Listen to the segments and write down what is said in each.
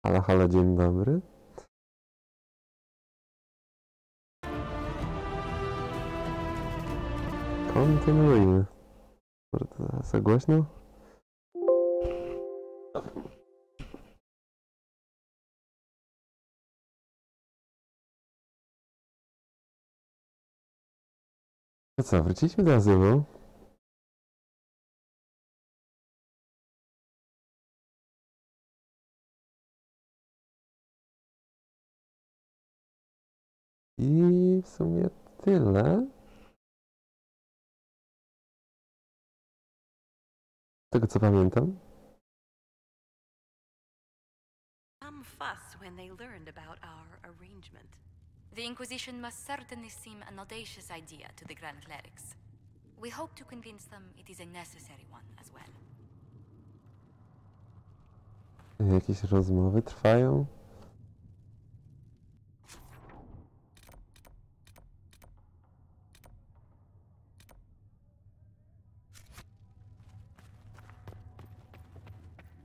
Halo, halo, dzień dobry. Kontynuujmy. Może to za głośno? No co, wróciliśmy do azylu. I w sumie tyle. Z tego co pamiętam. Some fuss when they learned about our arrangement. The Inquisition must certainly seem an audacious idea to the Grand Clerics. We hope to convince them it is a necessary one as well. Jakieś rozmowy trwają.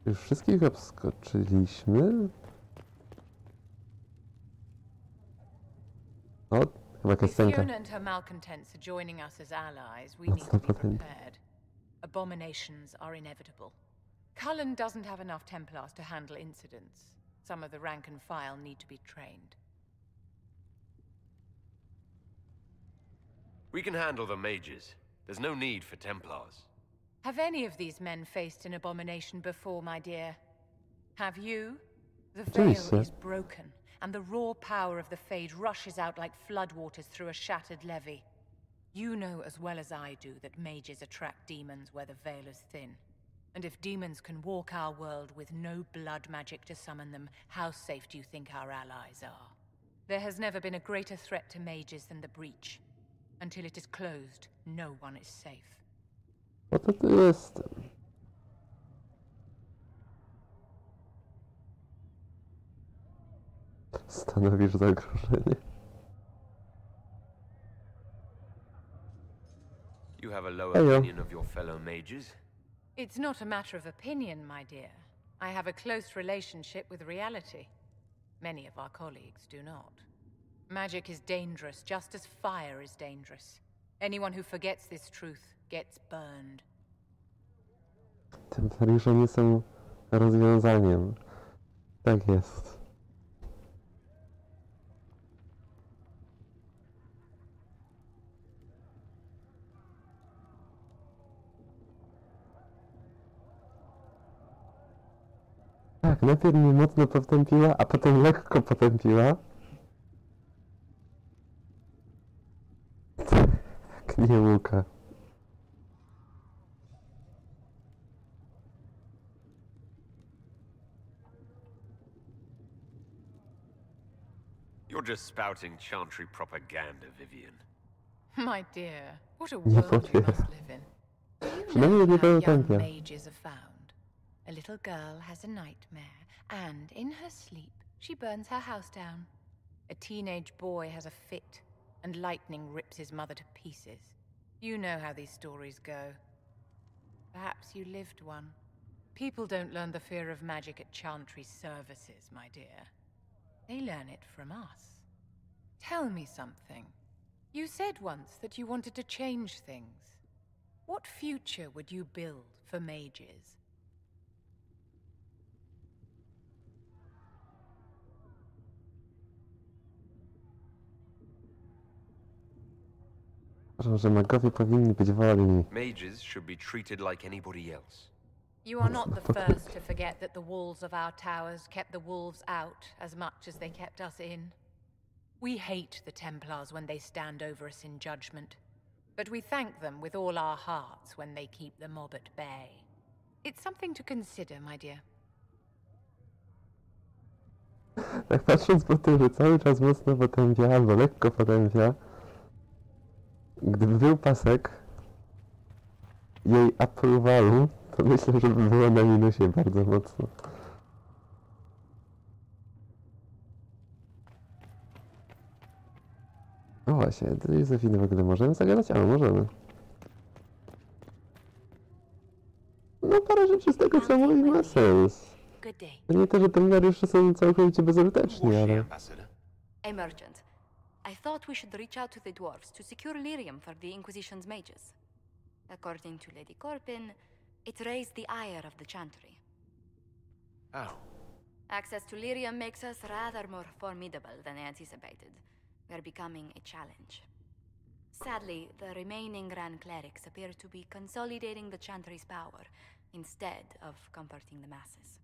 Już wszystkich obskoczyliśmy. O, chyba kastenka. Fiona and her malcontents are joining us as allies. We need to be prepared. Abominations are inevitable. Cullen doesn't have enough Templars to handle incidents. Some of the rank and file need to be trained. We can handle the mages. There's no need for Templars. Have any of these men faced an abomination before, my dear? Have you? The veil is broken, and the raw power of the Fade rushes out like floodwaters through a shattered levee. You know as well as I do that mages attract demons where the veil is thin. And if demons can walk our world with no blood magic to summon them, how safe do you think our allies are? There has never been a greater threat to mages than the breach. Until it is closed, no one is safe. Po to tu jestem. Stanowisz zagrożenie. You have a low opinion of your fellow mages? It's not a matter of opinion, my dear. I have a close relationship with reality. Many of our colleagues do not. Magic is dangerous, just as fire is dangerous. Anyone who forgets this truth gets burned. Templariusze nie są rozwiązaniem. Tak jest. Tak, najpierw mnie mocno potępiła, a potem lekko potępiła. Tak nie łuka. You're just spouting chantry propaganda, Vivian. My dear, what a world you must live in. Przynajmniej nie How young potępia. mages are found. A little girl has a nightmare, and in her sleep, she burns her house down. A teenage boy has a fit, and lightning rips his mother to pieces. You know how these stories go. Perhaps you lived one. People don't learn the fear of magic at chantry services, my dear. They learn it from us. Tell me something. You said once that you wanted to change things. What future would you build for mages? Uważam, że magowie powinni być wolni. Mages should be treated like anybody else. You are not the first to forget that the walls of our towers kept the wolves out as much as they kept us in. We hate the Templars when they stand over us in judgment, but we thank them with all our hearts when they keep the mob at bay. It's something to consider, my dear. Tak patrząc po tym, że cały czas mocno potępia, albo lekko potępia, gdyby był pasek jej approwalu, to myślę, że by było na minusie bardzo mocno. No właśnie, do Józefiny w ogóle możemy zagadać? A, możemy. No parę rzeczy z tego co mówi ma sens. Good day. To nie to, że templariusze są całkowicie Who was bezużyteczni, she, ale... Ambassador? A merchant. I thought we should reach out to the dwarves to secure lyrium for the Inquisition's mages. According to Lady Corpin, it raised the ire of the Chantry. Oh, Access to lyrium makes us rather more formidable than anticipated. We're becoming a challenge. Sadly, the remaining Grand Clerics appear to be consolidating the Chantry's power instead of comforting the masses.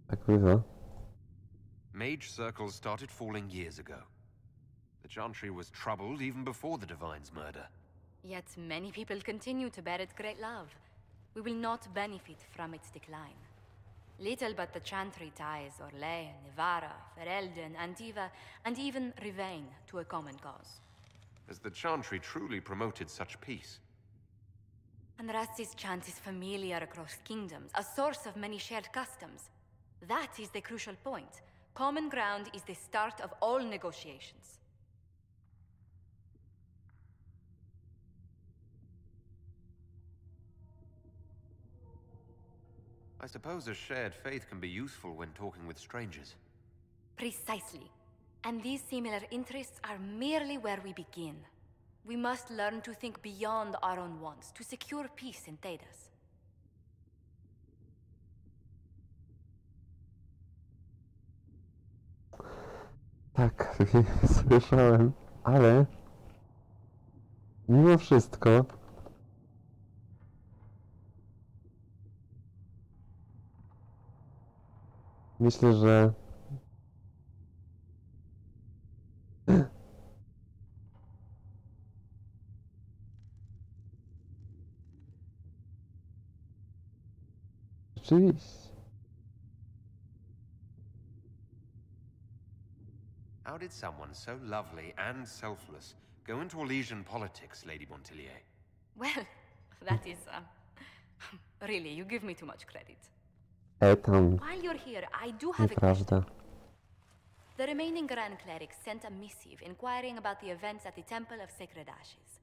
Tak bywa. mage circles started falling years ago. The Chantry was troubled even before the Divine's murder. Yet many people continue to bear it great love. We will not benefit from its decline. Little but the Chantry ties Orlais, Nevarra, Ferelden, Antiva, and even Rivain to a common cause. Has the Chantry truly promoted such peace? Andrasti's chant is familiar across kingdoms, a source of many shared customs. That is the crucial point. Common ground is the start of all negotiations. I suppose a shared faith can be useful when talking with strangers. Precisely. And these similar interests are merely where we begin. We must learn to think beyond our own wants, to secure peace in Thedas. Tak, słyszałem, ale mimo wszystko myślę, że rzeczywiście How did someone so lovely and selfless go into Elysian politics, Lady Montillier? Well, that is, really, you give me too much credit. tam While you're here, I do have a nieprawda. question. The remaining Grand Clerics sent a missive inquiring about the events at the Temple of Sacred Ashes.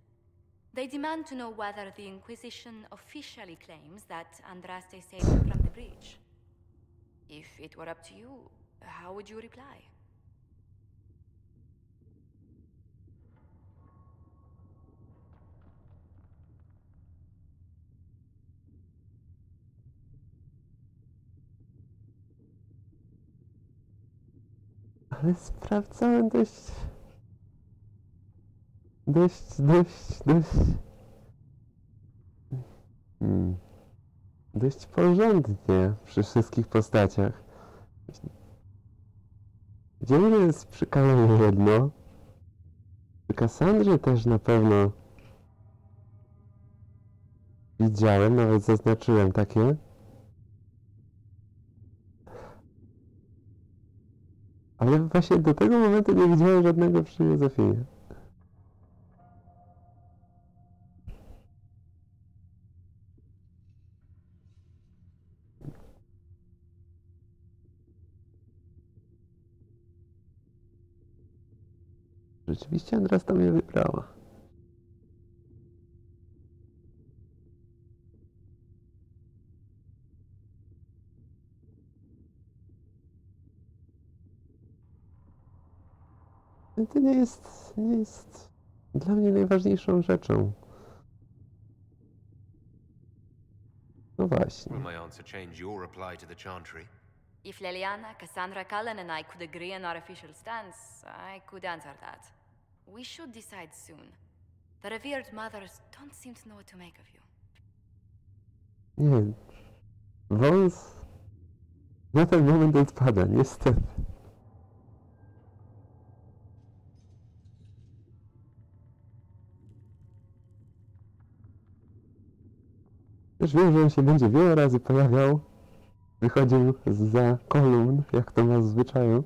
They demand to know whether the Inquisition officially claims that Andraste saved them from the breach. If it were up to you, how would you reply? Ale sprawdzałem dość porządnie przy wszystkich postaciach. Dziwne jest przy Kalonie jedno. Przy Kassandrze też na pewno widziałem, nawet zaznaczyłem takie. Ale właśnie do tego momentu nie widziałem żadnego przy Józefinie. Rzeczywiście Andrasta mnie wybrała. To nie jest dla mnie najważniejszą rzeczą. No właśnie. Will my answer change your reply to the Chantry? If Leliana, Cassandra, Cullen, and I could agree on our official stance, I could answer that. We should decide soon. The revered mothers don't seem to know what to make of you. Nie. Wąs na ten moment odpada, niestety. Już wiem, że on się będzie wiele razy pojawiał. Wychodził zza kolumn, jak to ma w zwyczaju.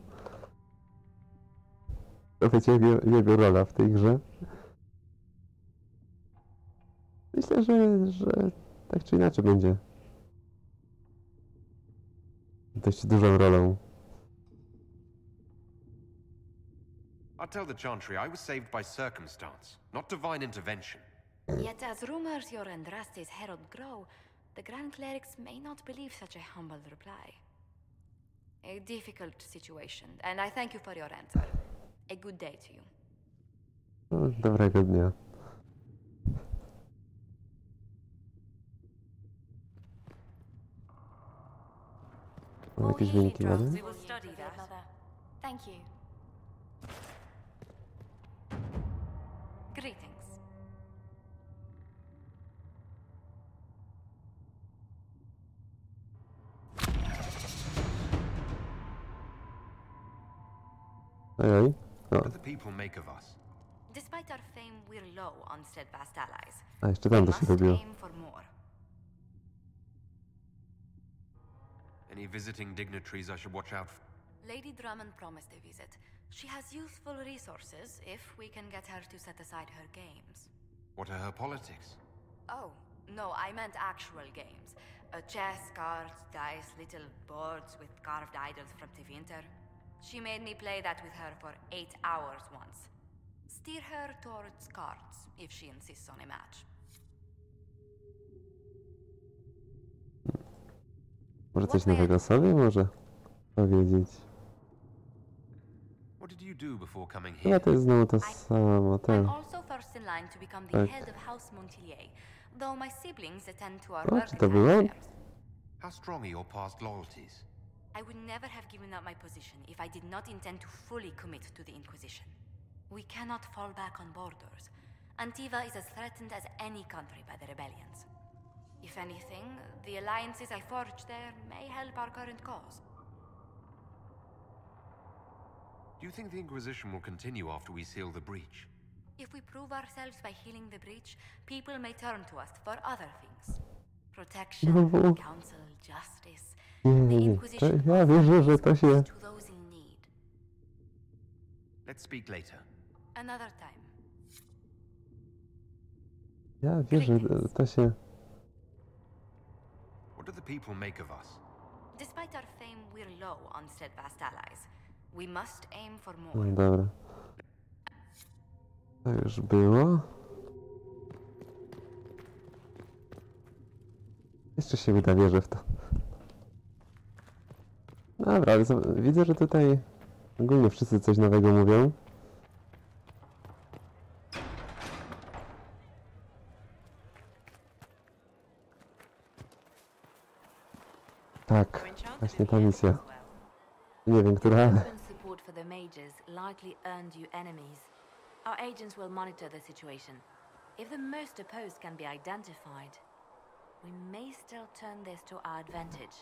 To będzie jego rola w tej grze. Myślę, że tak czy inaczej będzie dość dużą rolą. I'll tell the Chantry I was saved by circumstance, not divine intervention. Yet as rumors your Andraste's herald grow, the Grand Clerics may not believe such a humble reply. A difficult situation, and I thank you for your answer. A good day to you. No, dobrego dnia. Mam jakieś wyniki badań? We will study that. Thank you. Greetings. Ojej. What O, do the people make of us? Despite our fame, we're low on steadfast allies. a jeszcze We tam to się must robiło. aim for more. Any visiting dignitaries I should watch out for? Lady Drummond promised a visit. She has useful resources if we can get her to set aside her games. What are her politics? Oh, no, I meant actual games. Chess, cards, dice, little boards with carved idols from the winter. She made me play that with her for 8 hours once. Steer her towards cards if she insists on a match. Może coś nowego sobie może powiedzieć. What did you do before coming Chyba here? to jest znowu to samo, I'm ten. also first in line to become the Tak. head of House Montilier, though my siblings attend to our O, czy mercantile to było? affairs. How strong are your past loyalties? I would never have given up my position if I did not intend to fully commit to the Inquisition. We cannot fall back on borders. Antiva is as threatened as any country by the rebellions. If anything, the alliances I forged there may help our current cause. Do you think the Inquisition will continue after we seal the breach? If we prove ourselves by healing the breach, people may turn to us for other things. Protection, No. counsel, justice. Nie, The nie, nie. Inquisition Ja wierzę, że to się... to those in need. Let's speak later. Another time. Ja wierzę, że to się... What do the people make of us? Despite our fame, we're low on steadfast allies. We must aim for No more. dobra. To już było. Jeszcze się uda, wierzę w to. Dobra, ale widzę, że tutaj ogólnie wszyscy coś nowego mówią. Tak, właśnie ta misja. Nie wiem, która, ale... Open support for the mages likely earned you enemies. Our agents will monitor the situation. If the most opposed can be identified, we may still turn this to our advantage.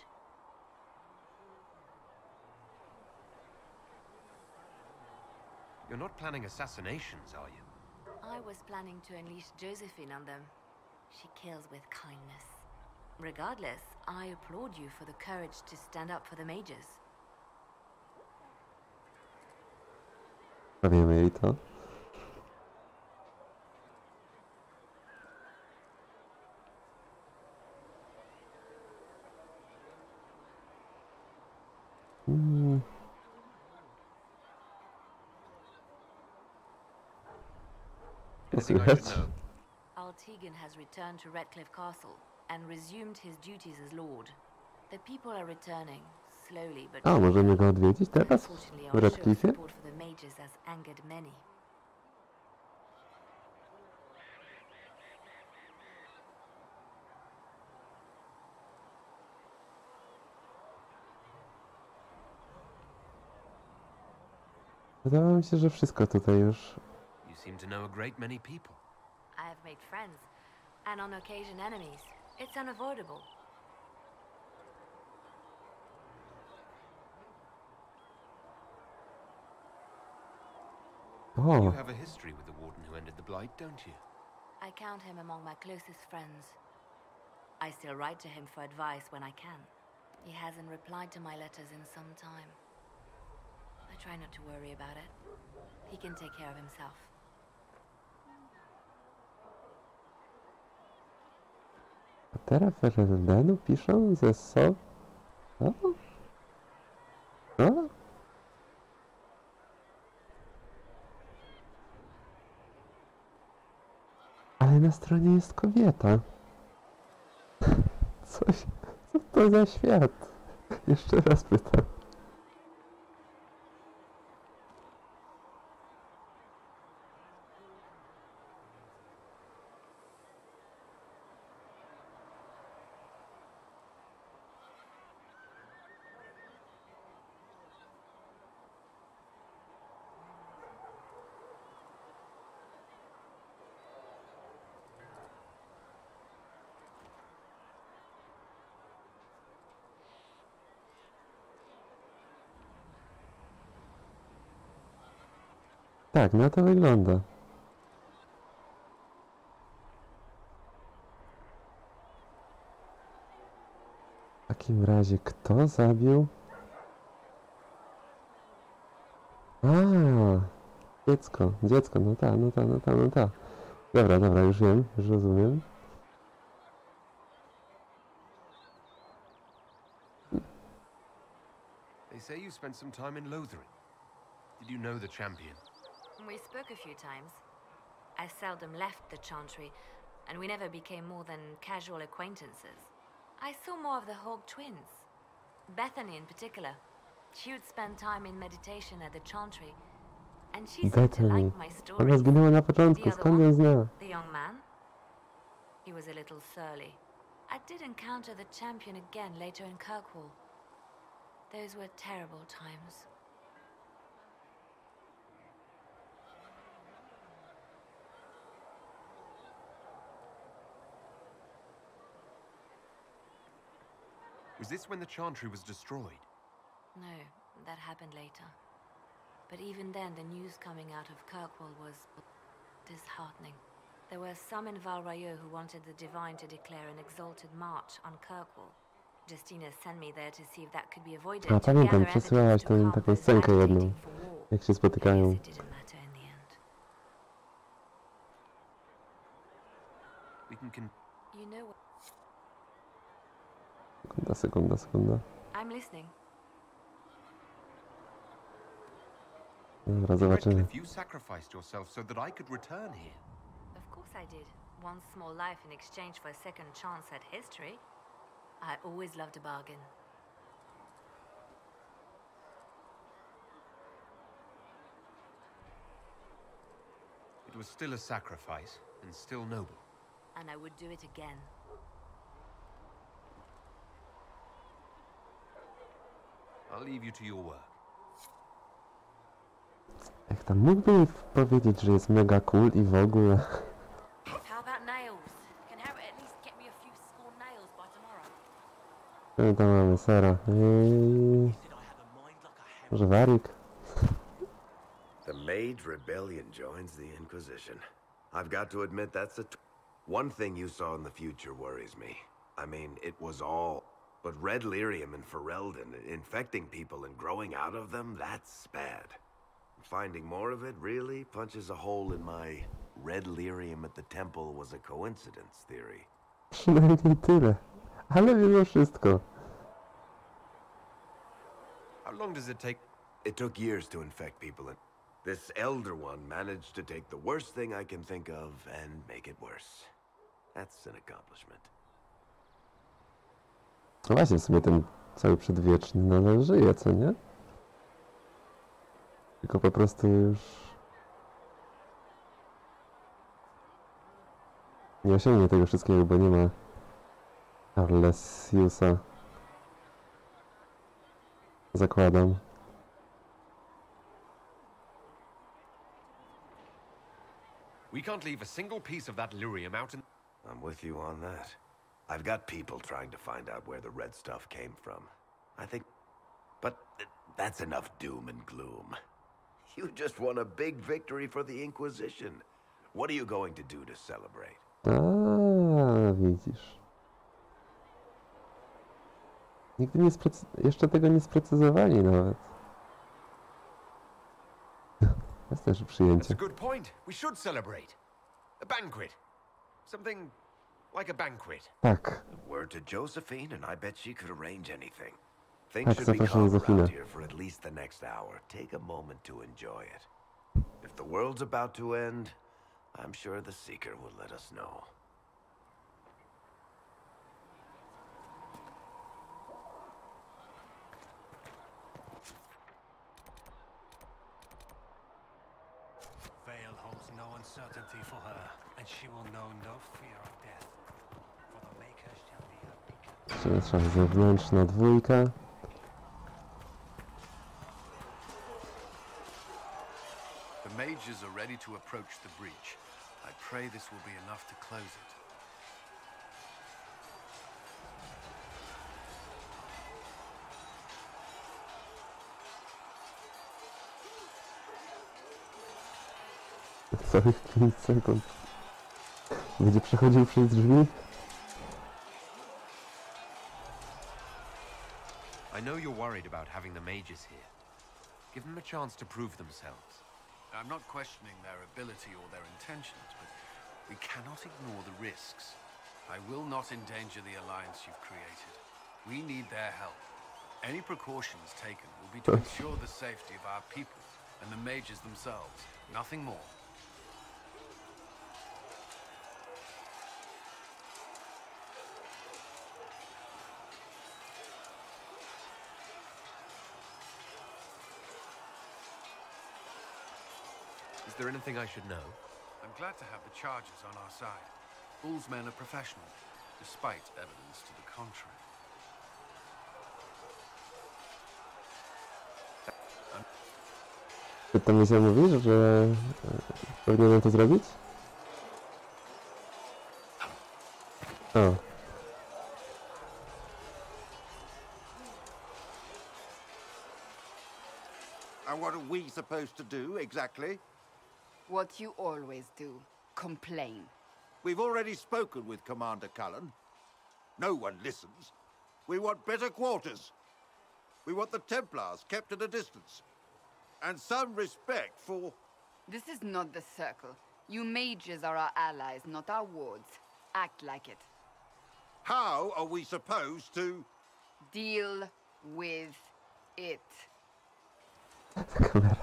You're not planning assassinations, are you? I was planning to unleash Josephine on them. She kills with kindness. Regardless, I applaud you for the courage to stand up for the mages. Powiemy jej to. Anything I should Słychać? know? Altegan has returned to Redcliffe Castle and resumed his duties as lord. The people are returning, slowly but A, możemy go odwiedzić teraz? unfortunately W our show of Redcliffie? support for the mages has angered many. Wydawało mi się, że wszystko tutaj już... You seem to know a great many people. I have made friends, and on occasion enemies. It's unavoidable. O, You have a history with the warden who ended the blight, don't you? I count him among my closest friends. I still write to him for advice when I can. He hasn't replied to my letters in some time. I try not to worry about it. He can take care of himself. Patera Ferrendenu piszą ze sobą? O? O? Ale Ale na stronie jest kobieta. Coś... Co to za świat? Jeszcze raz pytam. Tak, na to wygląda. W takim razie kto zabił? A, dziecko, no ta. Dobra, już wiem, już rozumiem. They say you spent some time in Lothering. Did you know the champion? We spoke a few times. I seldom left the Chantry, and we never became more than casual acquaintances. I saw more of the Hawk twins. Bethany in particular. She would spend time in meditation at the Chantry, and she seemed to like my Ona stories. zginęła na The początku, other skąd ją one, zna? the young man, he was a little surly. I did encounter the champion again later in Kirkwall. Those were terrible times. Was this when the Chantry was destroyed? No, that happened later. But even then, the news coming out of Kirkwall was disheartening. There were some in Val Rayeau who wanted the Divine to declare an exalted march on Kirkwall. Justina sent me there to see if that could be avoided. A pamiętam, przesyłałaś tam taką scenkę jedną, jak się spotykają. We can You know what? Sekunda. I'm listening. Dobra, zobaczymy. You sacrificed yourself so that I could return here. Of course I did. One small life in exchange for a second chance at history. I always loved a bargain. It was still a sacrifice, and still noble. And I would do it again. I'll leave you to your work. Jak tam mógłbym powiedzieć, że jest mega cool i w ogóle. How about nails? Can Harry at least get me a few score nails by tomorrow? No tam mamy sera. Może warik? The Mage Rebellion joins the Inquisition. I've got to admit that's one thing you saw in the future worries me. I mean, it was all... But red lyrium and Ferelden, infecting people and growing out of them, that's bad. Finding more of it really punches a hole in my red lyrium at the temple was a coincidence theory. Przynajmniej tyle. Ale mimo wszystko. How long does it take? It took years to infect people, and this Elder One managed to take the worst thing I can think of and make it worse. That's an accomplishment. No właśnie, w sumie ten cały przedwieczny nadal żyje, co nie? Tylko po prostu już... nie osiągnie tego wszystkiego, bo nie ma Arlesiusa. Zakładam. We can't leave a single piece of that lyrium out in... I'm with you on that. I've got people trying to find out where the red stuff came from. I think... But that's enough doom and gloom. You just won a big victory for the Inquisition. What are you going to do to celebrate? A, widzisz. Nigdy nie jeszcze tego nie sprecyzowali nawet. Jest też That's przyjęcie. a good point. We should celebrate. A banquet. Something like a banquet. Tak. Word to Josephine, and I bet she could arrange anything. Tak, Things should be zapraszam calm Zofinę. around here for at least the next hour. Take a moment to enjoy it. If the world's about to end, I'm sure the Seeker will let us know. Veil holds no uncertainty for her, and she will know no fear of death. For the Maker shall be her beacon. Nasza zewnętrzna dwójka. The mages are ready to approach the breach. I pray this will be enough to close it. Całych 5 sekund. Będzie przechodził przez drzwi. I know you're worried about having the mages here. Give them a chance to prove themselves. I'm not questioning their ability or their intentions, but we cannot ignore the risks. I will not endanger the alliance you've created. We need their help. Any precautions taken will be to ensure the safety of our people and the mages themselves. Nothing more. Is there anything I should know? I'm glad to have the charges on our side. Bull's men are professional, despite evidence to the contrary. Czy ta misja mówi, że powinienem to zrobić? O. And what are we supposed to do, exactly? What you always do. Complain. We've already spoken with Commander Cullen. No one listens. We want better quarters. We want the Templars kept at a distance. And some respect for... This is not the Circle. You mages are our allies, not our wards. Act like it. How are we supposed to... Deal with it. Kamera.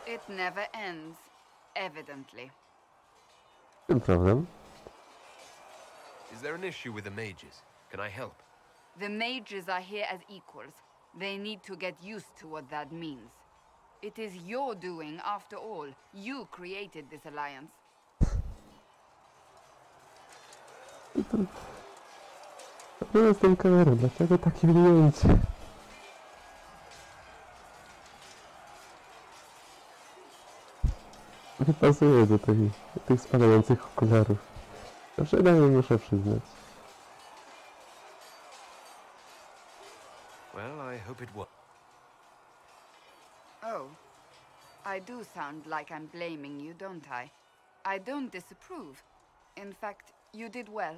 It never ends, evidently. Czym problem? Is there an issue with the mages? Can I help? The mages are here as equals. They need to get used to what that means. It is your doing, after all. You created this alliance. Problem z tą kamerą, dlaczego takie ujęcie? Nie pasuje do tych spadających okularów. To przynajmniej muszę przyznać. Well, I hope it will. Oh. I do sound like I'm blaming you, don't I? I don't disapprove. In fact, you did well.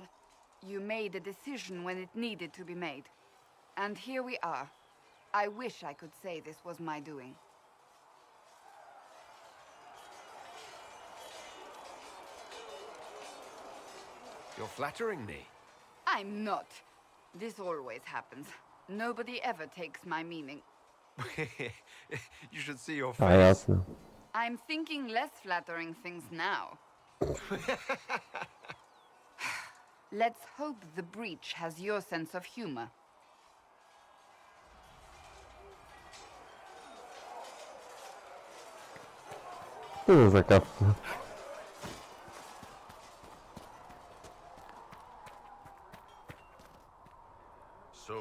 You made a decision when it needed to be made. And here we are. I wish I could say this was my doing. You're flattering me. I'm not. This always happens. Nobody ever takes my meaning. You should see your A face. jasne. I'm thinking less flattering things now. Let's hope the breach has your sense of humor. Co to za kapsa? So,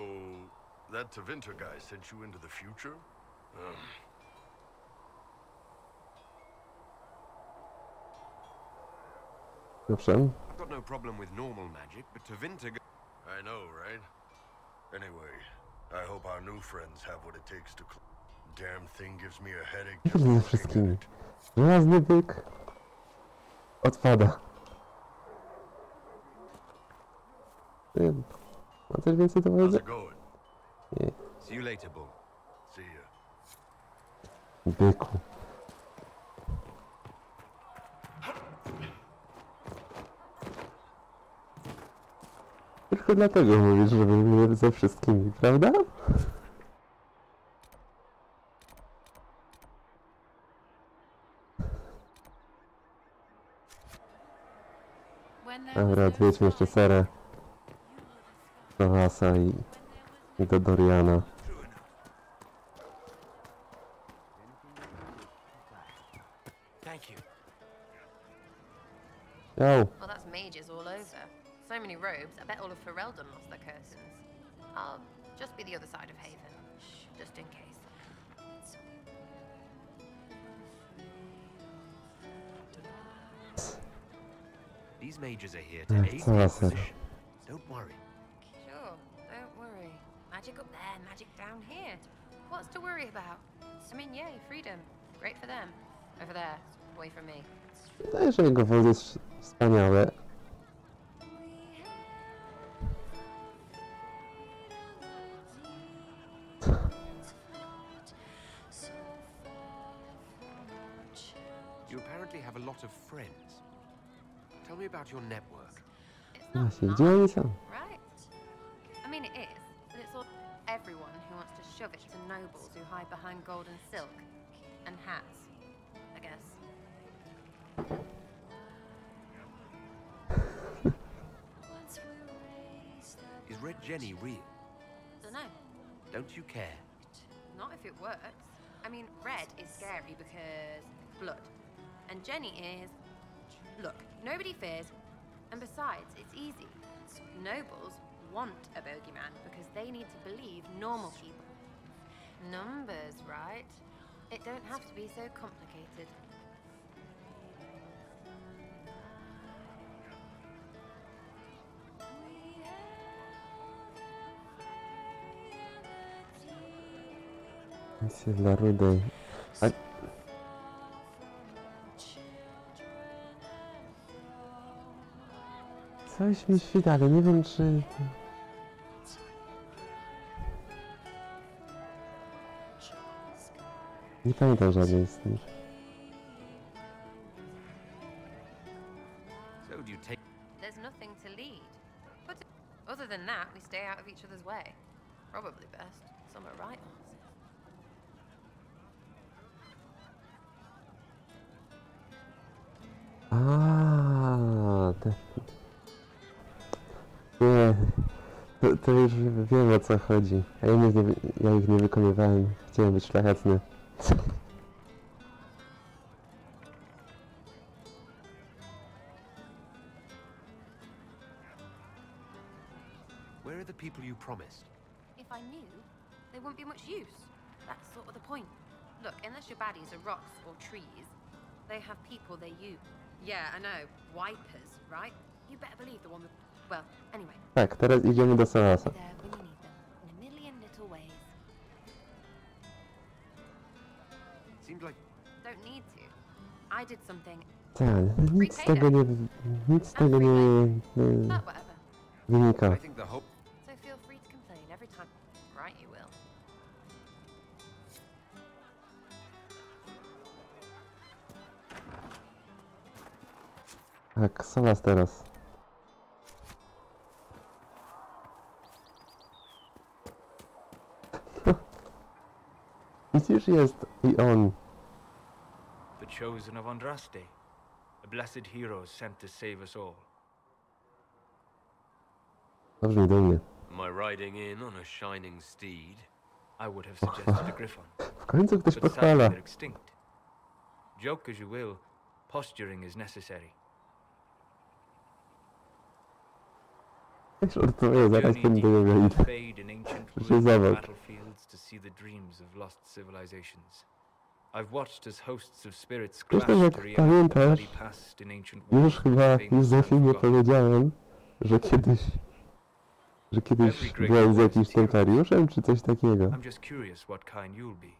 that Tevinter guy sent you into the future? Owszem. Got no problem with normal magic, but Tevinter... I know, right? Anyway, I hope our new friends have what it takes to... Damn thing gives me a headache just Ze looking at wszystkimi. it. Żelazny byk odpada. Ma coś więcej do How's powiedzenia? it going? Nie. See you later, Bull. See ya. Byku. Tylko dlatego mówisz, żeby mnie ze wszystkimi, prawda? Dobra, odwiedźmy jeszcze Serę, Sohasa i do Doriana. Thank you. Yo! Well, that's mages all over. So many robes, I bet all of Ferelden lost their curtains. I'll just be the other side of Haven, just in case. These mages are here to aid the Inquisition. Don't worry. Sure, don't worry. Magic up there, magic down here. What's to worry about? I mean, yay, freedom. Great for them. Over there, away from me. Wydaje, że jego wąs jest wspaniały. You apparently have a lot of friends. Tell me about your network. It's not Właśnie, gdzie oni są? right? I mean, it is, but it's all everyone who wants to shove it to nobles who hide behind gold and silk. And hats, I guess. Is Red Jenny real? Dunno. Don't you care? Not if it works. I mean, red is scary because blood. And Jenny is... Look, nobody fears. And besides, it's easy. Nobles want a bogeyman because they need to believe normal people. Numbers, right? It don't have to be so complicated. Misja dla Rudej. A... Coś mi świta, ale nie wiem czy... Nie pamiętam żadnej z nich. So do you take... There's nothing to lead. But other than that, we stay out of each other's way. Probably best. Some are right ones. Nie, to już wiem o co chodzi. A ja ich nie wykonywałem. Chciałem być szlachetny. Where are the people you promised? If I knew, they wouldn't be much use. That's sort of the point. Look, unless your baddies are rocks or trees, they have people they use. Yeah, I know. Wipers, right? You better believe the one with... Well, anyway. Tak, teraz idziemy do Sohasa. There when you need them, in a million little ways. Seemed like... Don't need to. I did something... Tak, nic z tego nie But whatever. wynika. I think the hope... So feel free to complain every time. Right, you will. Tak, Sohas teraz. Widzisz, jest i on. The chosen of Andraste, a blessed hero sent to save us all. To brzmi dumnie. Am I riding in on a shining steed? I would have suggested a griffon. W końcu ktoś But pochwala. sadly they're extinct. Joke as you will, posturing is necessary. Żartuję, zaraz Journey będę deep go into idę. fade in ancient Że ruins zawód. battlefields to see the dreams of lost civilizations. I've watched as hosts of spirits Zresztą clash jak to re-enact the pamiętasz, bloody past in ancient już wars chyba famous Józefie and powiedziałem, że kiedyś byłem z jakimś templariuszem, czy coś takiego. I'm just curious what kind you'll be.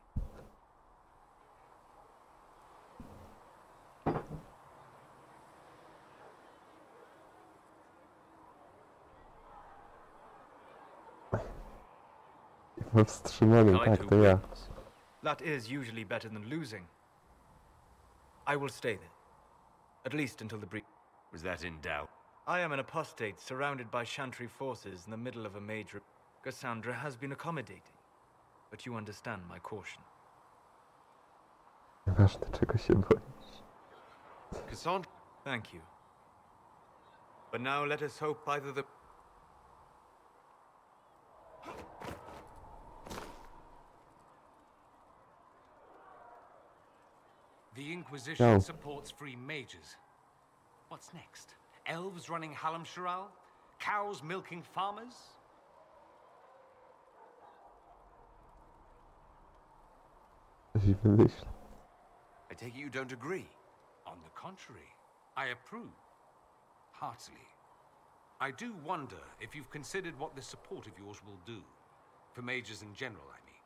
Powstrzymany, tak, to ja. That is usually better than losing. I will stay then. At least until the breach. Was that in doubt? I am an apostate surrounded by Chantry forces in the middle of a major... Cassandra has been accommodating. But you understand my caution. Nieważne, czego się boisz. Cassandra... Thank you. But now let us hope either the... The Inquisition supports free mages. What's next? Elves running Halamsharal? Cows milking farmers? I take it you don't agree? On the contrary, I approve. Heartily. I do wonder if you've considered what this support of yours will do. For mages in general, I mean.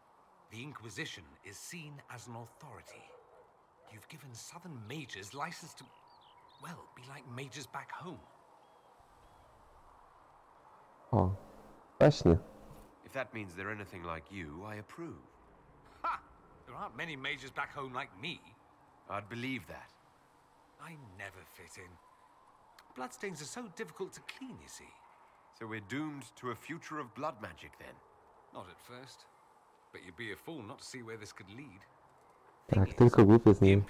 The Inquisition is seen as an authority. You've given southern mages license to, well, be like mages back home. O, właśnie. If that means they're anything like you, I approve. Ha! There aren't many mages back home like me. I'd believe that. I never fit in. Bloodstains are so difficult to clean, you see. So we're doomed to a future of blood magic, then? Not at first. But you'd be a fool not to see where this could lead. Tak, tylko głupiec nie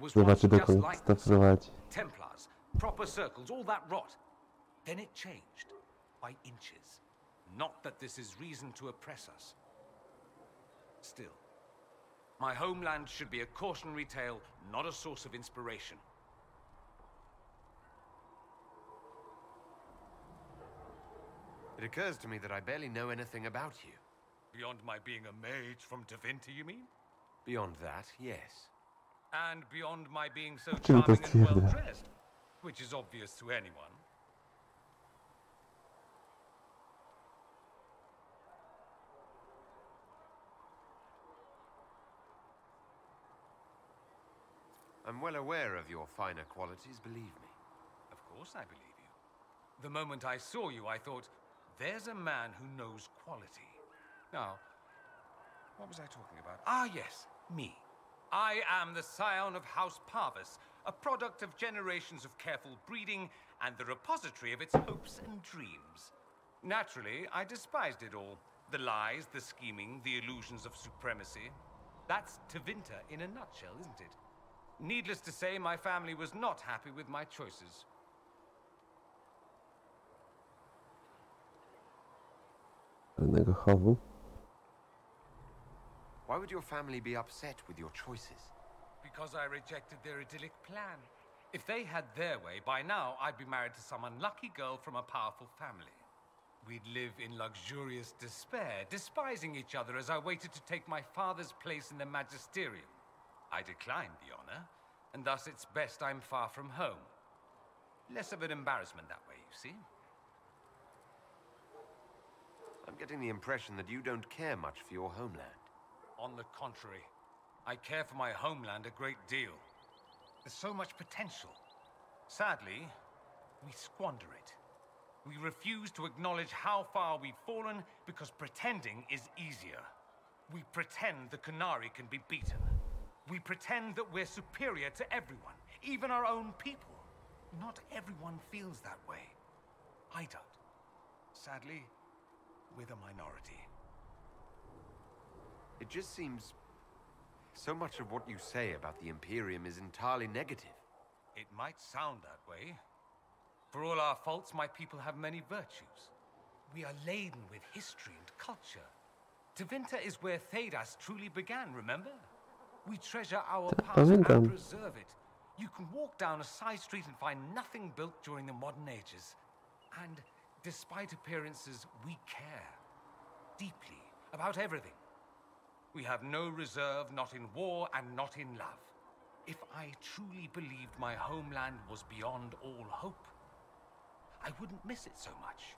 zobaczy dokąd to prowadzi. Templars, proper circles, all that rot. Then it changed. By inches. Not that this is reason to oppress us. Still, my homeland should be a cautionary tale, not a source of inspiration. It occurs to me that I barely know anything about you. Beyond my being a mage from Tevinter, you mean? Beyond that, yes. And beyond my being so charming and well-dressed, which is obvious to anyone. I'm well aware of your finer qualities, believe me. Of course I believe you. The moment I saw you, I thought, there's a man who knows quality. Now, what was I talking about? Ah, yes, me. I am the scion of House Parvis, a product of generations of careful breeding and the repository of its hopes and dreams. Naturally, I despised it all. The lies, the scheming, the illusions of supremacy. That's Tevinter in a nutshell, isn't it? Needless to say, my family was not happy with my choices. Why would your family be upset with your choices? Because I rejected their idyllic plan. If they had their way, by now I'd be married to some unlucky girl from a powerful family. We'd live in luxurious despair, despising each other as I waited to take my father's place in the magisterium. I declined the honor, and thus it's best I'm far from home. Less of an embarrassment that way, you see. I'm getting the impression that you don't care much for your homeland. On the contrary, I care for my homeland a great deal. There's so much potential. Sadly, we squander it. We refuse to acknowledge how far we've fallen because pretending is easier. We pretend the Qunari can be beaten. We pretend that we're superior to everyone, even our own people. Not everyone feels that way. I don't. Sadly, we're the minority. It just seems so much of what you say about the Imperium is entirely negative. It might sound that way. For all our faults, my people have many virtues. We are laden with history and culture. Tevinter is where Thedas truly began, remember? We treasure our past and preserve it. You can walk down a side street and find nothing built during the modern ages. And despite appearances, we care. Deeply. About everything. We have no reserve, not in war and not in love. If I truly believed my homeland was beyond all hope, I wouldn't miss it so much.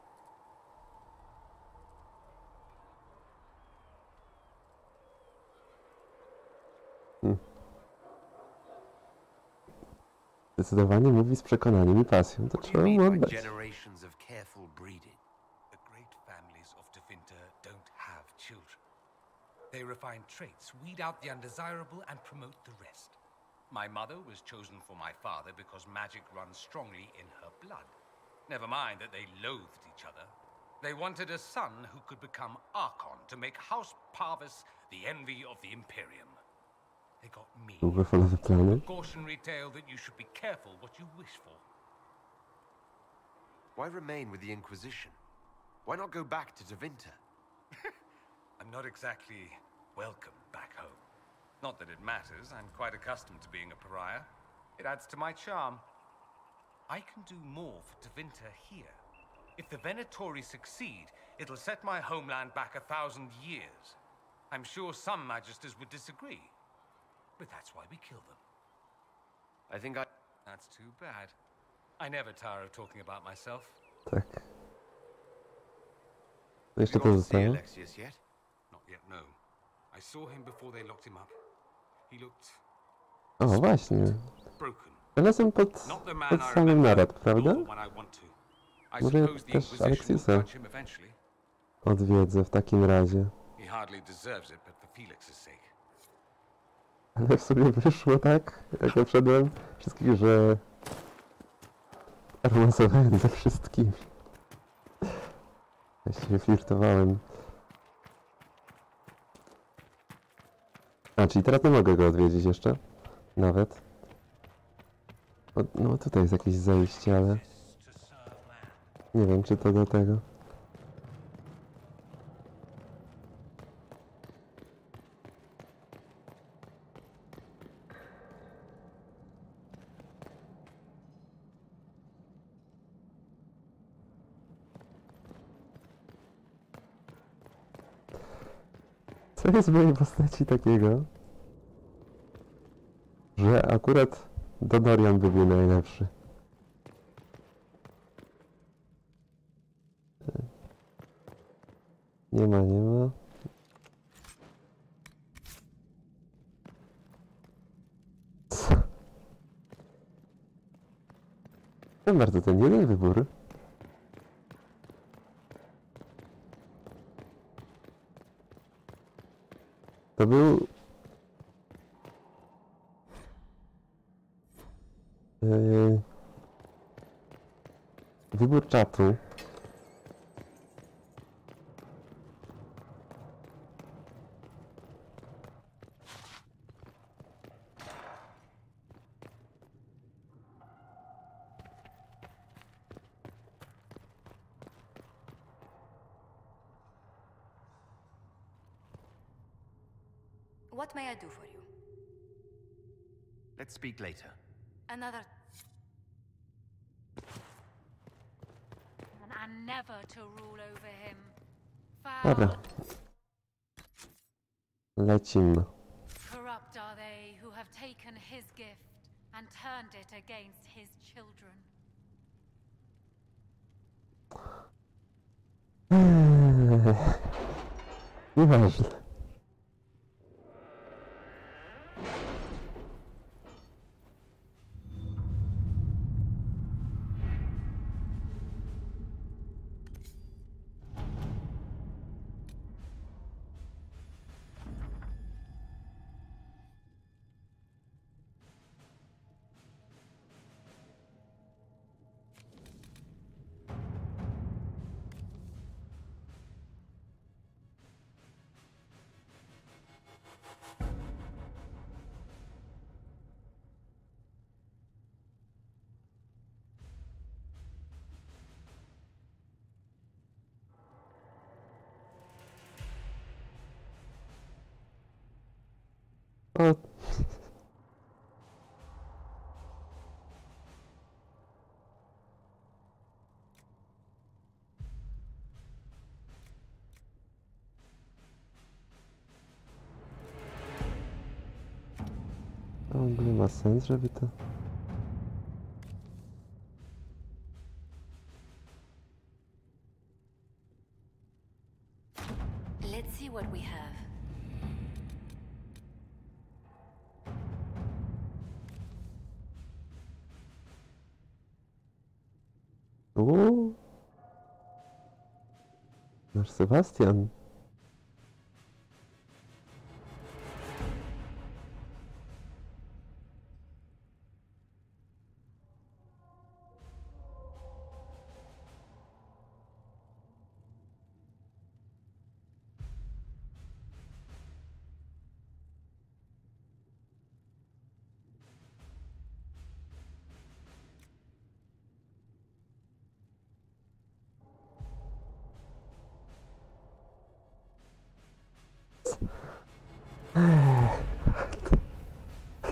Zdecydowanie mówi z przekonaniem i pasją, to trzeba mu oddać. Generations of careful breeding. The great families of Tevinter don't have children. They refine traits, weed out the undesirable, and promote the rest. My mother was chosen for my father because magic runs strongly in her blood. Never mind that they loathed each other. They wanted a son who could become Archon to make House Parvis the envy of the Imperium. They got me. A cautionary tale that you should be careful what you wish for. Why remain with the Inquisition? Why not go back to Tevinter? I'm not exactly welcome back home. Not that it matters. I'm quite accustomed to being a pariah. It adds to my charm. I can do more for Tevinter here. If the Venatori succeed, it'll set my homeland back 1,000 years. I'm sure some magisters would disagree. But that's why we kill them. I think That's too bad. I never tire of talking about myself. Tak. Jeszcze You to got to see zostało. Alexius yet? Not yet, no. I saw him before they locked him up. He looked O, właśnie. broken. Znalazłem pod Not the man pod I samym remember, narad, prawda? nor the one I want to. I Może suppose the też Inquisition will Alexiusa judge him eventually. odwiedzę w takim razie. He hardly deserves it, but for Felix's sake. Ale w sumie wyszło tak, jak ja wszedłem wszystkich, że romansowałem ze wszystkimi. Właściwie flirtowałem. A, czyli teraz nie mogę go odwiedzić jeszcze? Nawet. O, no tutaj jest jakieś zejście, ale... Nie wiem, czy to do tego. Co jest w mojej postaci takiego, że akurat Dodorian by był najlepszy. Nie ma, nie ma. Co? No bardzo ten jeden wybór. To był... wybór czatu. What may I do for you? Let's speak later. Another... And never to rule over him. Dobra. Lecimy. Corrupt are they who have taken his gift and turned it against his children. Nieważne. O. W ogóle ma sens, żeby to... Let's see what we have. Nasz Sebastian.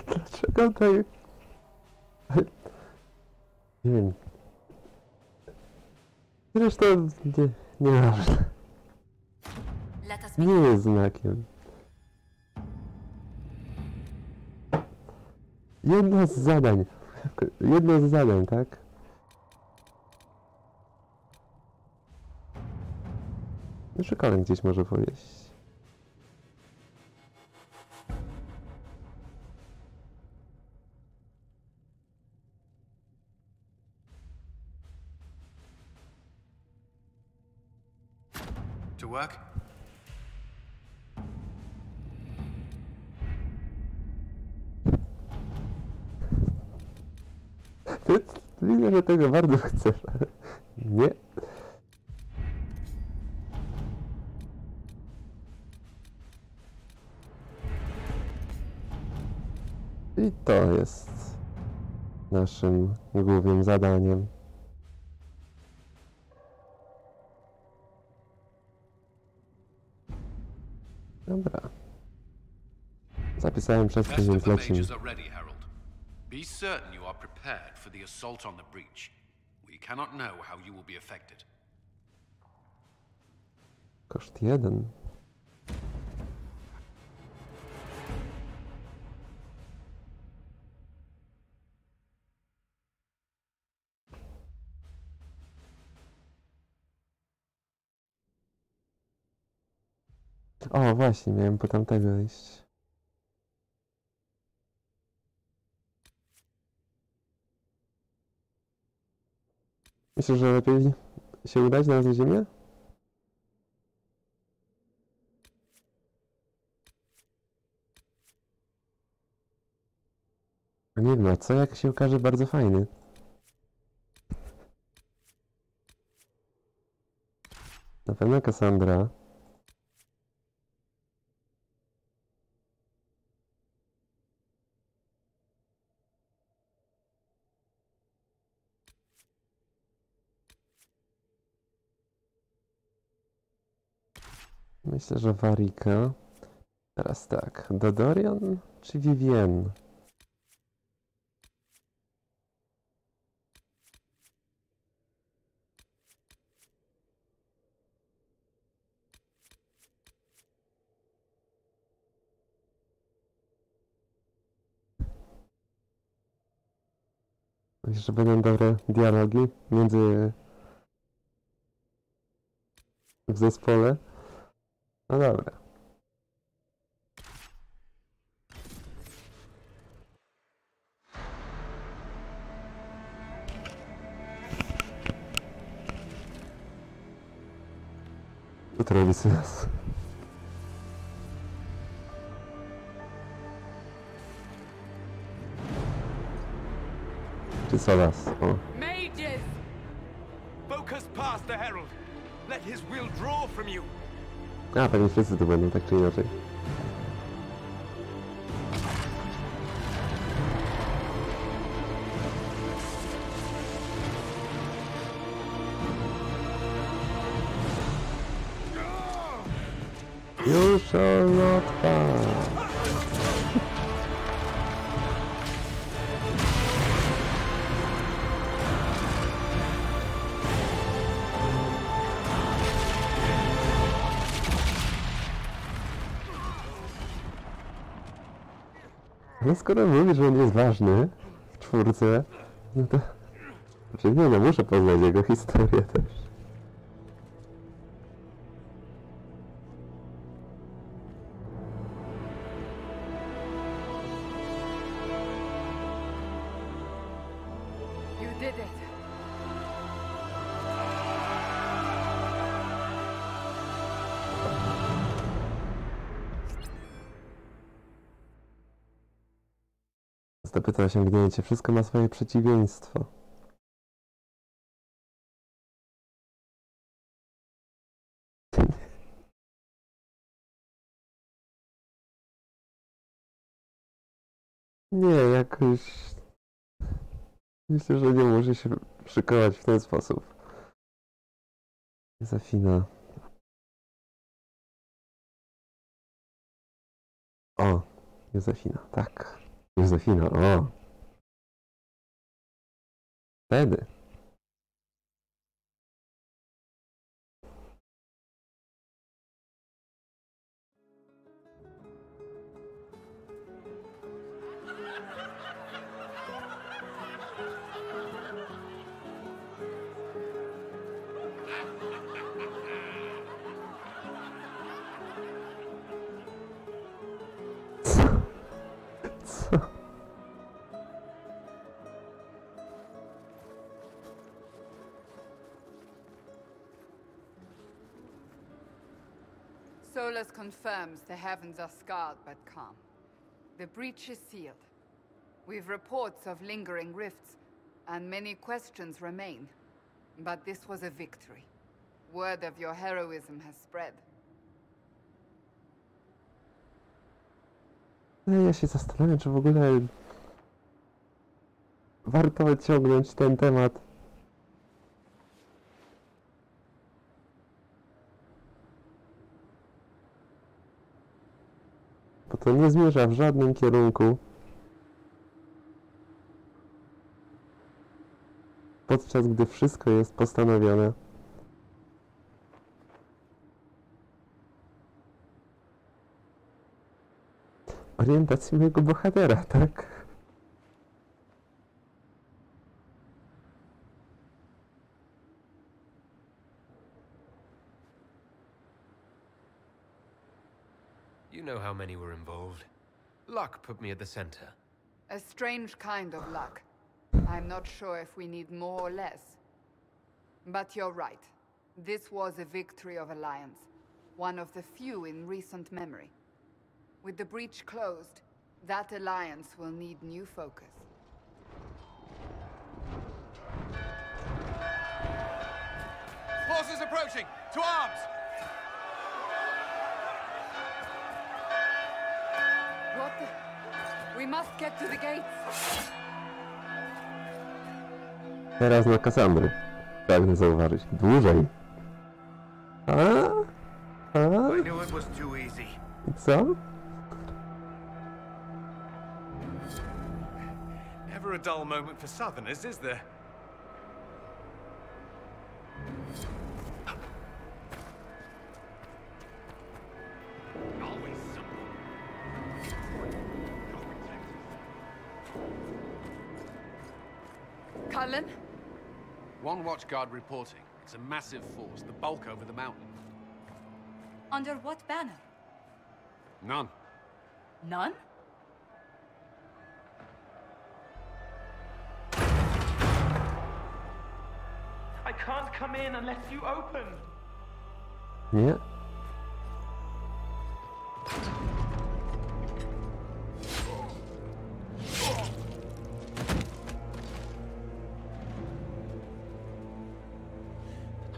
Dlaczego tutaj... Nie wiem. Zresztą nieważne. Nie jest znakiem. Jedno z zadań, tak? Szukałem gdzieś może pojeść. To work? Widzę, że tego bardzo chcesz. Nie. I to jest naszym głównym zadaniem. Dobra. Zapisałem wszystko, więc lecimy. Be certain you are prepared for the assault on the breach. We cannot know how you will be affected. Koszt 1. O, właśnie, miałem po tamtego iść. Myślę, że lepiej się udać na ziemię? A nie wiem, a co jak się okaże bardzo fajny? Na pewno Cassandra. Myślę, że Warika. Teraz tak, Dodorian czy Vivienne? Myślę, że będą dobre dialogi w zespole. No dobra. Tu robi sens. Czy co was? O. Mages! Focus past the herald. Let his will draw from you. A, pewnie wszyscy tu będą, tak czy inaczej. You shall not pass. No skoro mówisz, że on jest ważny w czwórce, no to... Znaczy nie, no muszę poznać jego historię też. You did it. Zdobyte osiągnięcie. Wszystko ma swoje przeciwieństwo. Nie, jakoś... Myślę, że nie może się szykować w ten sposób. Zafina. O, Józefina, tak. Józefina, o. Wtedy. Co? Solus confirms the heavens are scarred but calm. The breach is sealed. We've reports of lingering rifts, and many questions remain. But this was a victory. Word of your heroism has spread. Ja się zastanawiam, czy w ogóle warto odciągnąć ten temat. Bo to nie zmierza w żadnym kierunku. Podczas gdy wszystko jest postanowione. Orientacji mojego bohatera, tak? You know how many were involved. Luck put me at the center. A strange kind of luck. I'm not sure if we need more or less. But you're right. This was a victory of Alliance. One of the few in recent memory. With the breach closed, that alliance will need new focus. Forces approaching! To arms! What the... We must get to the gates! Teraz na Kassandry. Pragnę zauważyć. Dłużej. I knew it was too easy. Co? Never a dull moment for Southerners, is there? Cullen? One watchguard reporting. It's a massive force, the bulk over the mountain. Under what banner? None. None? I can't come in unless you open. Nie.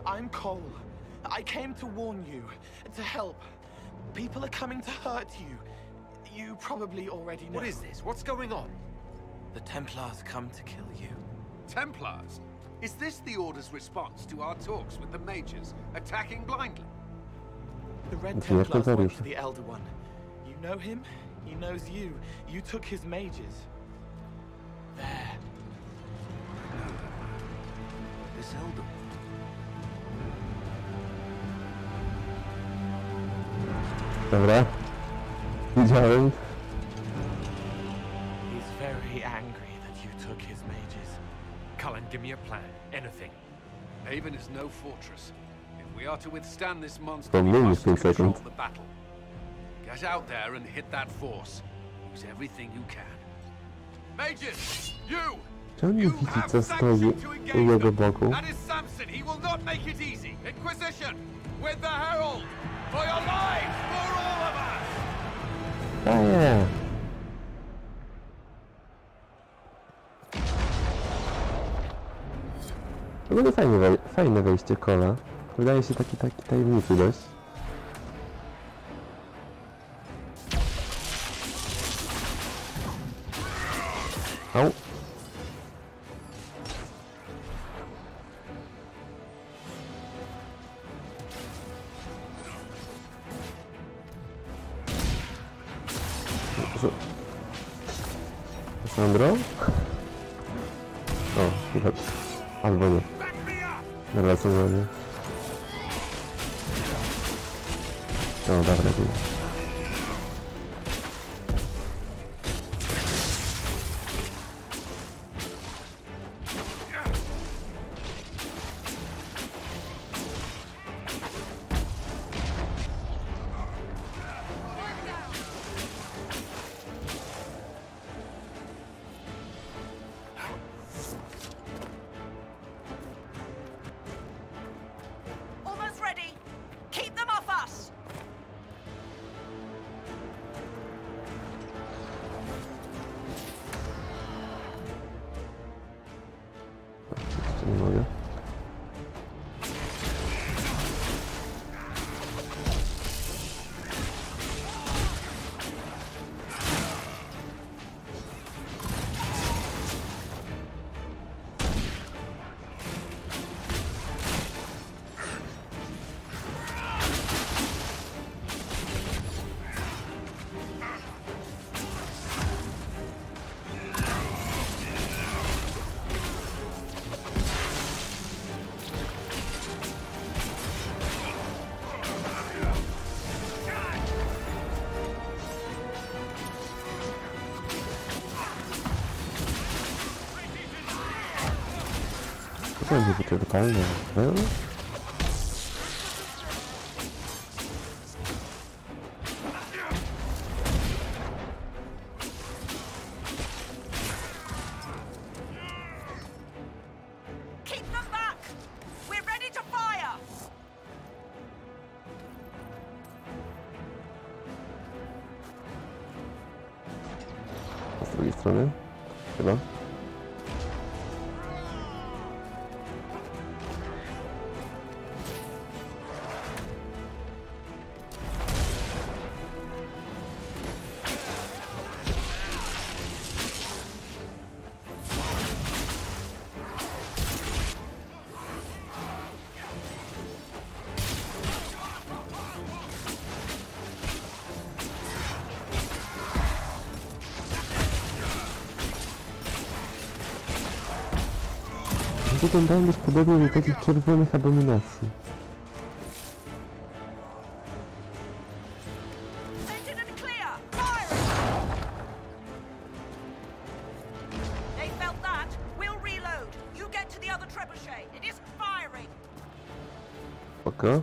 I'm Cole. I came to warn you, to help. People are coming to hurt you. You probably already know. What is this? What's going on? The Templars come to kill you. Templars? Is this the Order's response to our talks with the mages, attacking blindly? The Red Templars went to the Elder One. You know him, he knows you. You took his mages. There. This Elder One. Dobra. Widziałem. He's very angry that you took his mages. Cullen, give me a plan. Anything. Haven is no fortress. If we are to withstand this monster, For we me, must it's been control second. the battle. Get out there and hit that force. Use everything you can. Mages, you! Czy on nie widzi, co stoi u jego boku? That is Samson. He will not make it easy. Inquisition, with the Herald, for your lives, for all of us. Daję. W ogóle fajne wejście Cola. Wydaje się taki tajemniczy dość. Au. Sandro? O, chyba. Albo nie. Dobra, co zrobię? O, dobra, nie. Nie mogę. To będzie wyczerpalne. Z drugiej strony? Chyba. Wyglądają dość podobnie do takich czerwonych abominacji. Spoko.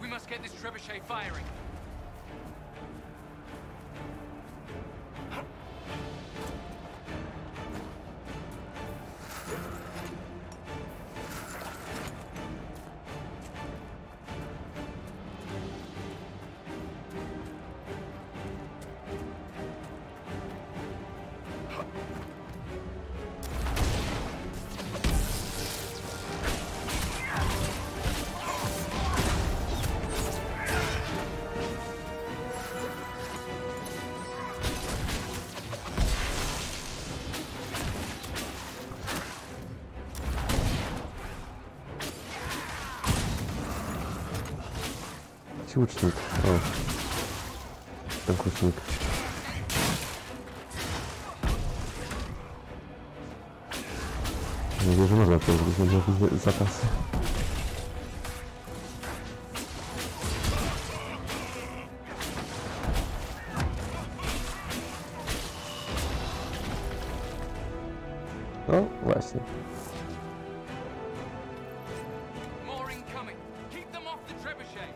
We must get this trebuchet firing. Łucznik. O. Ten łucznik. Nie wiem, że można to zrobić, można jakieś zapasy. O, właśnie. More incoming. Keep them off the trebuchet.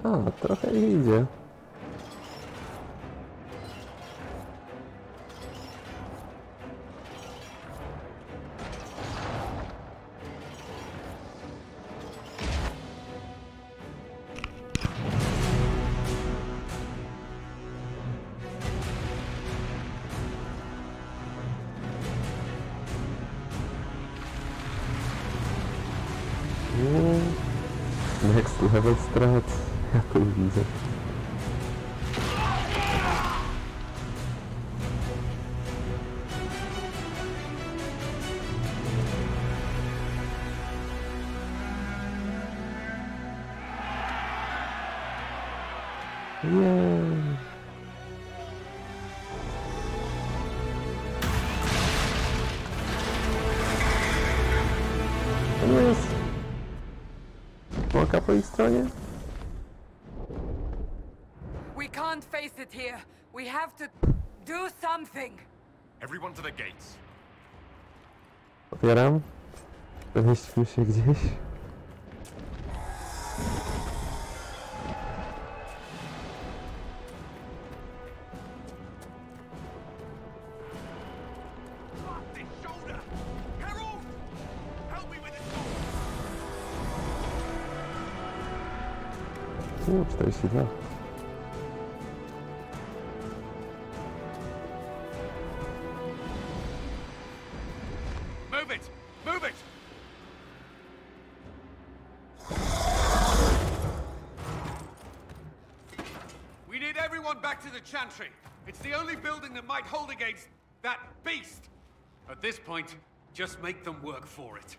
A, trochę idzie. Next level strat. Ja to widzę. Jej. To nie jest smoka po ich stronie? We can't face it here. We have to do something. Everyone to the gates. Otwieram. Przenieśmy się gdzieś. O, 42. Move it! Move it! We need everyone back to the Chantry. It's the only building that might hold against that beast. At this point, just make them work for it.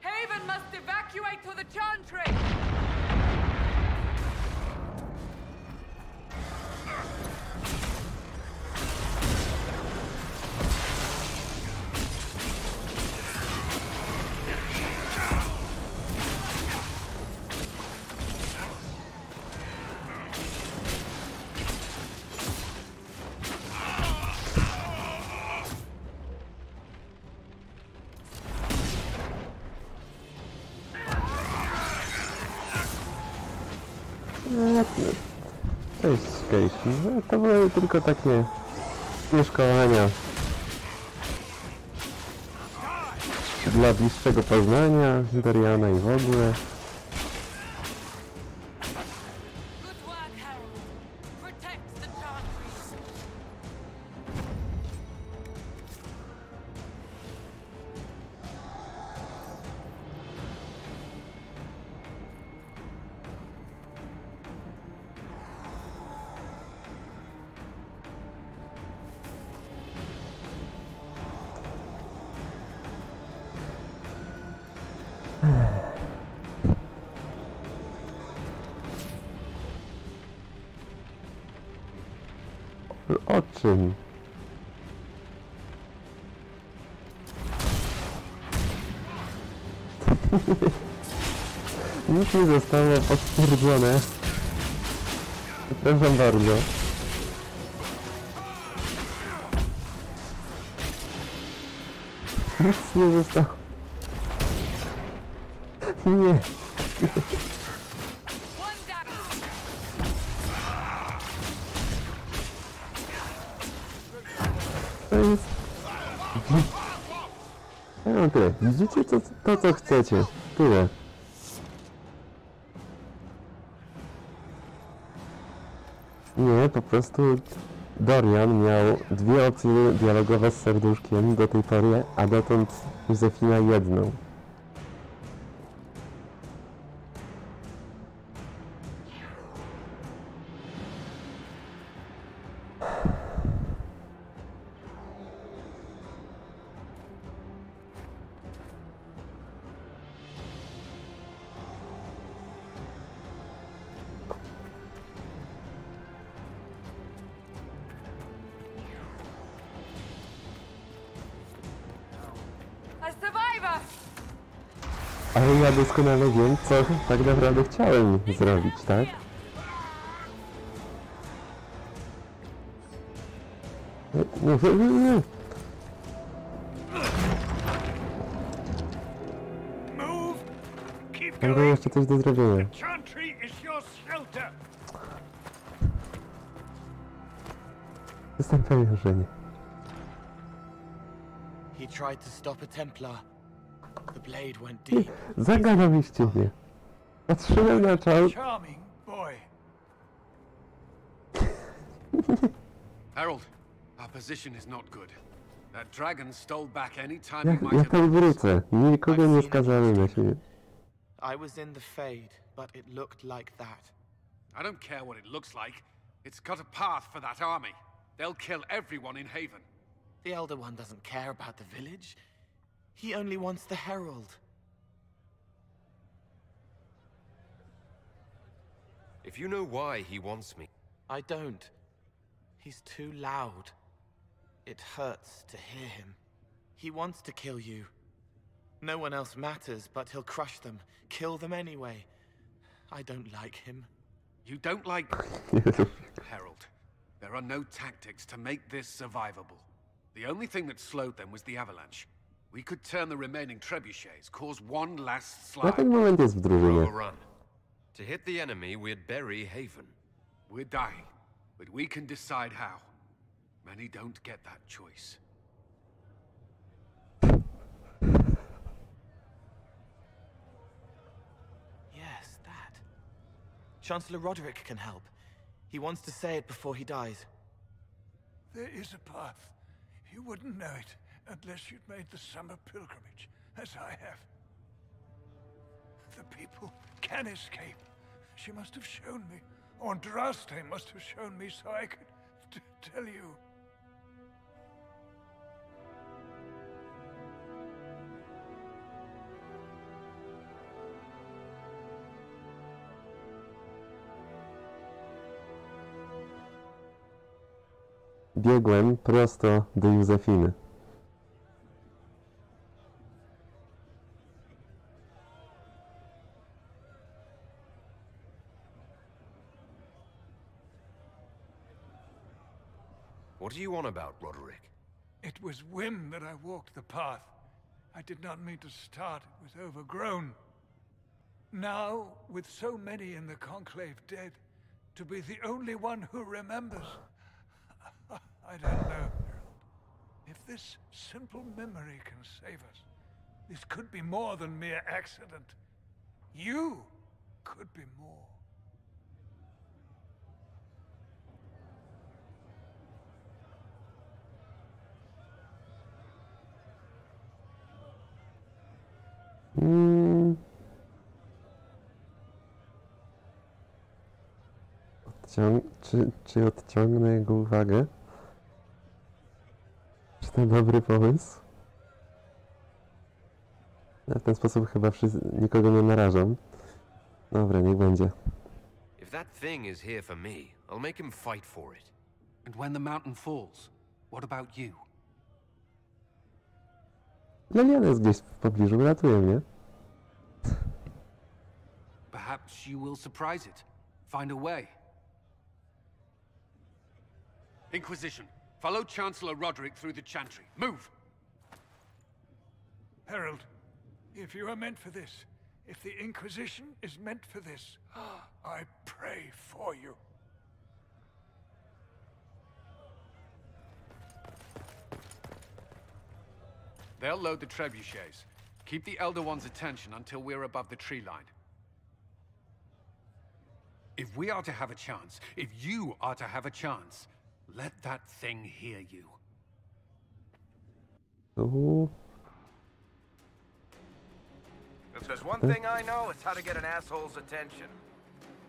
Haven must evacuate to the Chantry! Cześć, Casey. No, to były tylko takie szkolenia dla bliższego poznania Doriana i w ogóle. O czym? Nic nie zostało potwierdzone. Przepraszam bardzo. Nic nie zostało. Nie. To jest... Ja mam tyle. Widzicie to co chcecie. Tyle. Nie, po prostu Dorian miał dwie opcje dialogowe z serduszkiem do tej pory, a dotąd Józefina jedną. Ale ja doskonale wiem, co tak naprawdę chciałem zrobić, tak? Nie. Move! Keep Tam było jeszcze coś do zrobienia. Jestem pewien, że nie. He tried to stop a Templar. The blade went deep. Zagadaliście mnie. Patrzyłem na czas. Charming boy. Harold, our position is not good. That dragon stole back any time we might Ja have... tam wrócę. Nikogo nie skazali na siebie. I was in the Fade, but it looked like that. I don't care what it looks like. It's got a path for that army. They'll kill everyone in Haven. The Elder One doesn't care about the village. He only wants the Herald. If you know why he wants me... I don't. He's too loud. It hurts to hear him. He wants to kill you. No one else matters, but he'll crush them, kill them anyway. I don't like him. You don't like... Herald, there are no tactics to make this survivable. The only thing that slowed them was the avalanche. We could turn the remaining trebuchets, cause one last slide. Na ten moment jest w drużynie. Run. To hit the enemy, we'd bury Haven. We're dying, but we can decide how. Many don't get that choice. Yes, that. Chancellor Roderick can help. He wants to say it before he dies. There is a path. You wouldn't know it unless you'd made the summer pilgrimage, as I have. The people can escape. She must have shown me, or Andraste must have shown me so I could tell you. Biegłem prosto do Józefiny. What do you want about, Roderick? It was whim that I walked the path. I did not mean to start. It was overgrown. Now, with so many in the Conclave dead, to be the only one who remembers... I don't know, Harold. If this simple memory can save us, this could be more than mere accident. You could be more. Czy odciągnę jego uwagę? Czy to dobry pomysł? Ja w ten sposób chyba nikogo nie narażam. Dobra, niech będzie. If that thing is here for me, I'll make him fight for it. And when the mountain falls, what about you? Leliana jest gdzieś w pobliżu, ratuje mnie. Perhaps you will surprise it. Find a way. Inquisition, follow Chancellor Roderick through the Chantry. Move! Herald, if you are meant for this, if the Inquisition is meant for this, I pray for you. They'll load the trebuchets. Keep the Elder One's attention until we're above the tree line. If we are to have a chance, if you are to have a chance, let that thing hear you. Ooh. If there's one thing I know, it's how to get an asshole's attention.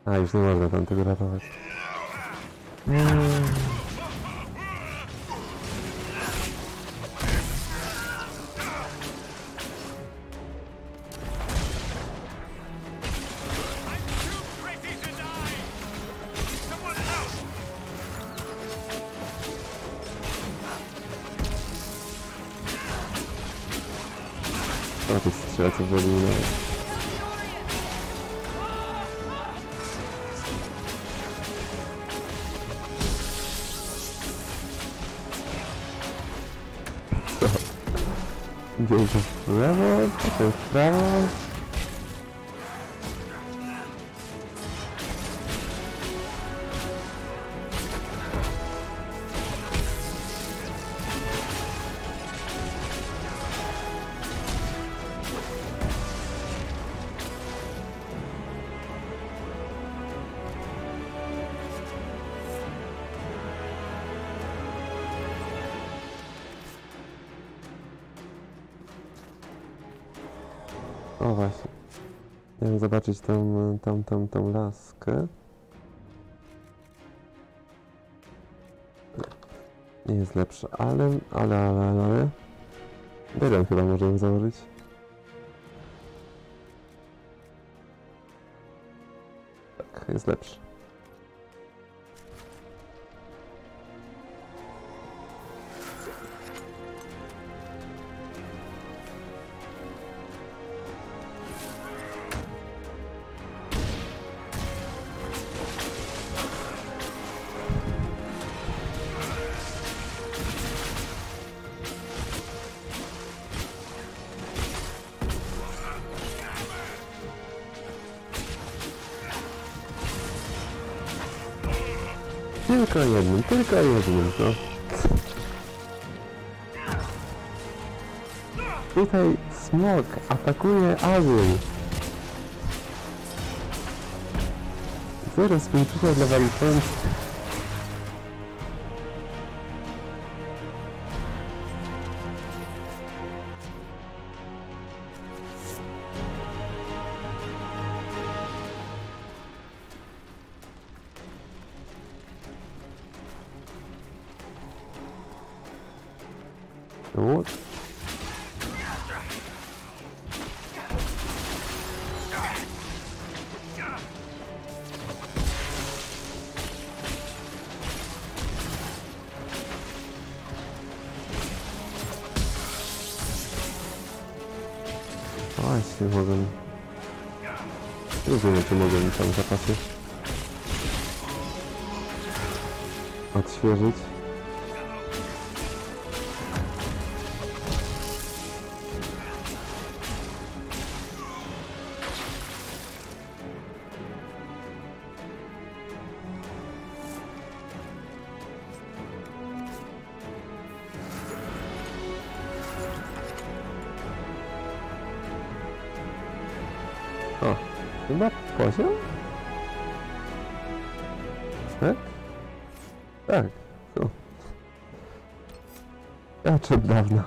A, już nie można tam tego ratować. O, tych strzelców wyeliminować. Gdzie to w lewo, potem w prawo. O właśnie. Chciałem zobaczyć tą laskę. Nie jest lepsza, ale... Bylem chyba możemy założyć. Tak, jest lepszy. Tylko jednym, no. Tutaj smok atakuje azyl. Zero współczucia dla walczących. What? Właśnie mogę... Nie wiem, czy mogę mi tam zapasy odświeżyć. O, chyba poziom? Tak? Tak. No. Ja czy od dawna.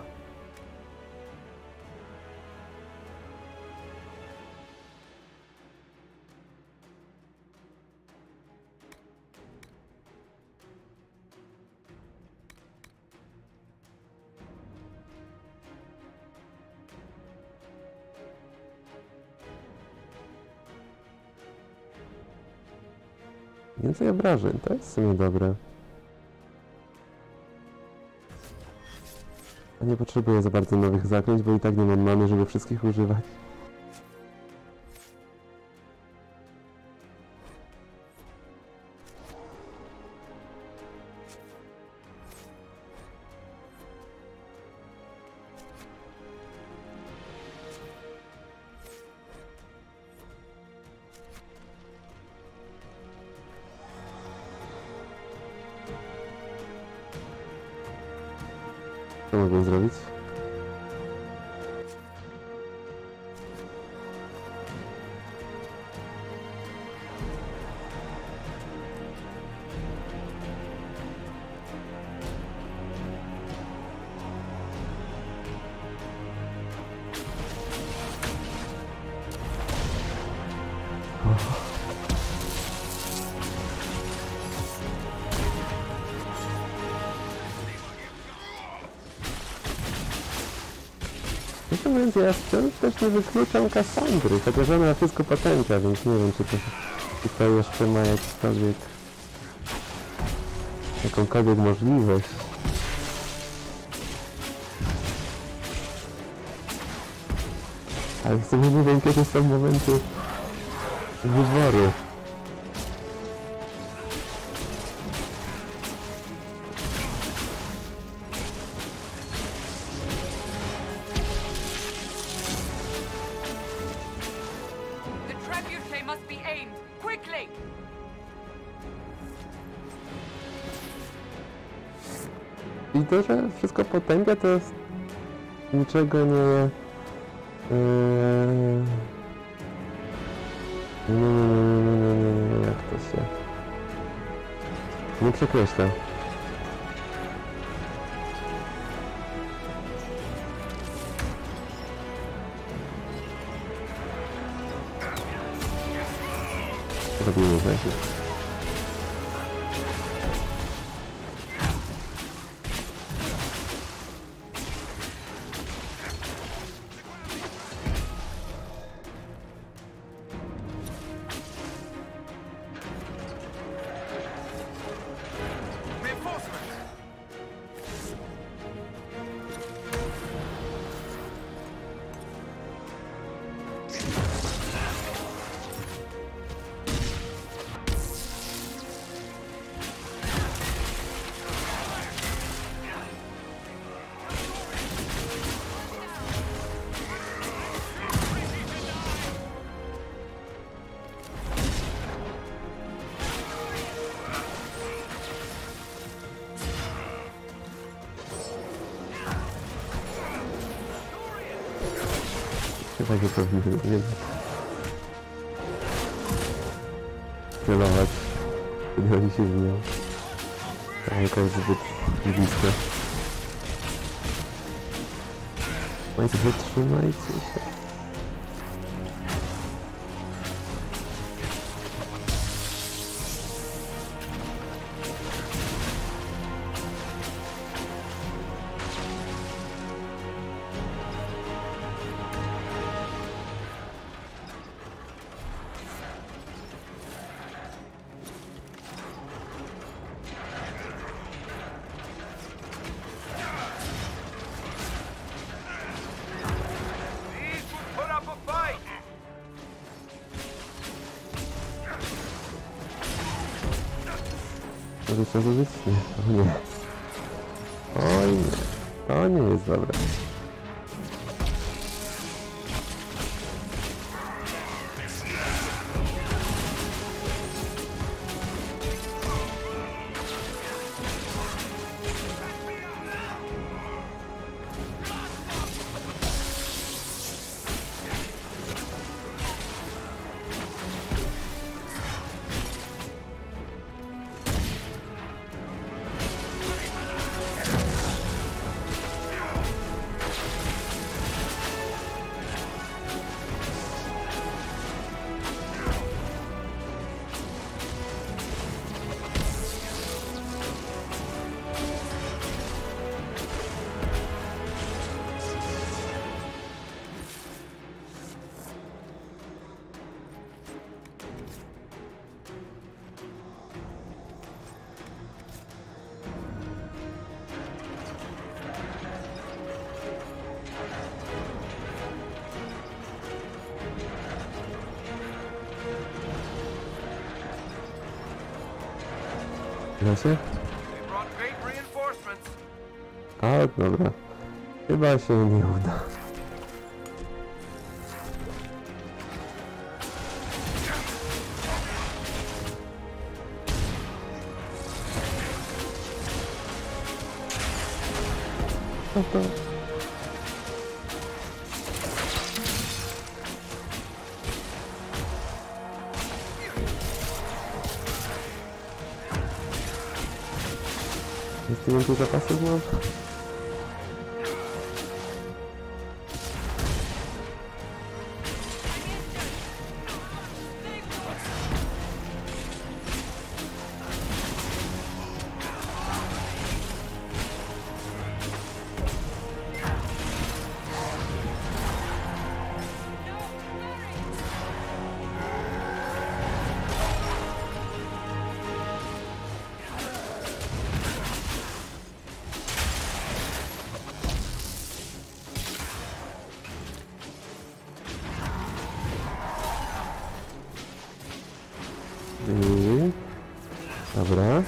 Więcej obrażeń, to jest w sumie dobre. A nie potrzebuję za bardzo nowych zaklęć, bo i tak nie mam many, żeby wszystkich używać. Co mogę zrobić? Mówiąc, ja też nie wykluczam Kassandry, chociaż ona ma wszystko potęcia, więc nie wiem, czy to jeszcze ma jakąkolwiek możliwość. Ale w sumie nie wiem, kiedy są momenty wyboru. I to, że wszystko potęga, to jest niczego nie... jak to się... nie przekreśla. Robimy znaki. Takie pewnie nie celować, kiedy oni się zmienią. Ta jaka jest zbyt bliska. Słuchajcie, wytrzymajcie się. Może trzeba być? Nie. O nie. Oj nie. To nie jest dobre. Da się? A, dobra. Chyba się nie uda. No to... Jest więcej zapasów mam? Dobra.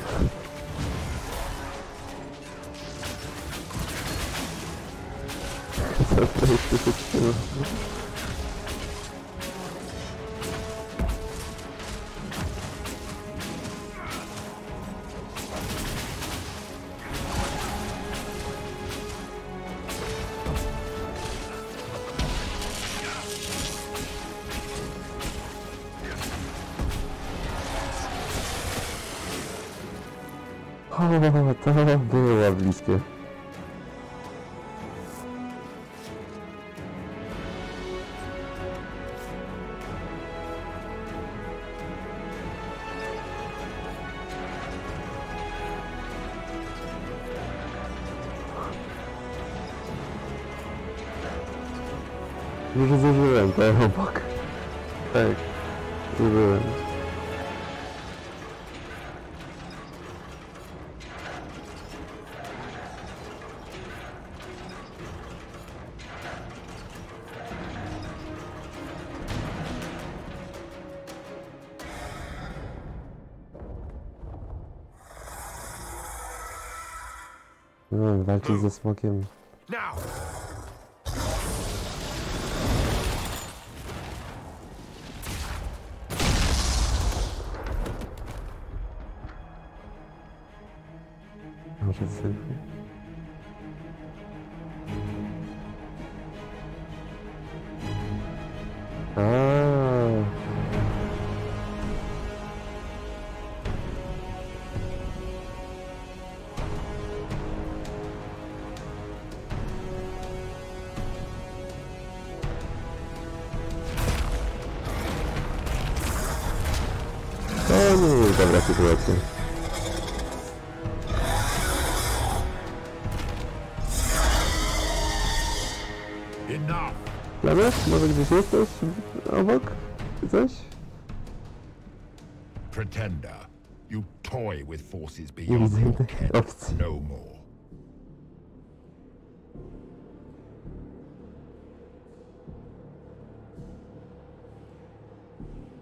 Co to jeszcze się trzyma? O, to było bliskie. Już zużyłem ten obok. Tak, zużyłem. No, walczyć ze smokiem. Może syfu. To nie jest dobra sytuacja. Lewiesz? Może gdzieś jesteś? Obok? Czy coś? Pretender, you toy with forces beyond your ken. No more.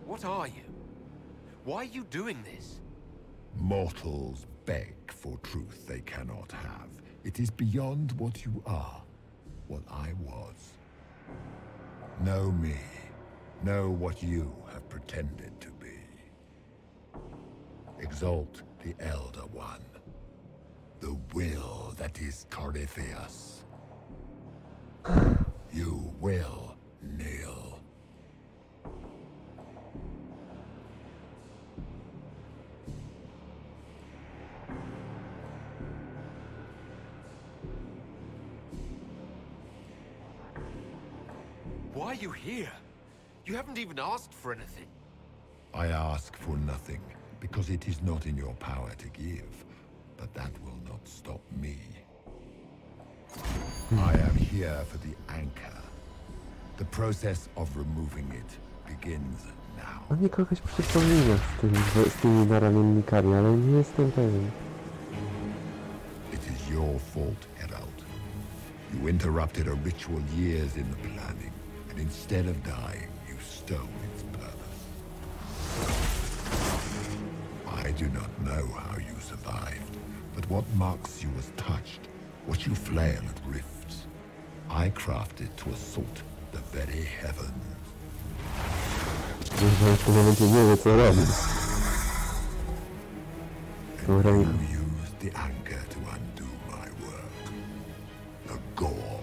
What are you? Why are you doing this? Mortals beg for truth they cannot have. It is beyond what you are, what I was. Know me. Know what you have pretended to be. Exalt the Elder One. The will that is Corypheus. You will kneel. Why are you here? You haven't even asked for anything. I ask for nothing, because it is not in your power to give. But that will not stop me. I am here for the anchor. The process of removing it begins now. On mnie kogoś przypomina z tymi naramiennikami, ale nie jestem pewien. It is your fault, Herald. You interrupted a ritual years in the planning, and instead of dying, you stole its purpose. I do not know how you survived, but what marks you as touched, what you flail at rifts, I crafted to assault the very heavens. W tym momencie nie wie, co robi. You used the anchor to undo my work. The gall.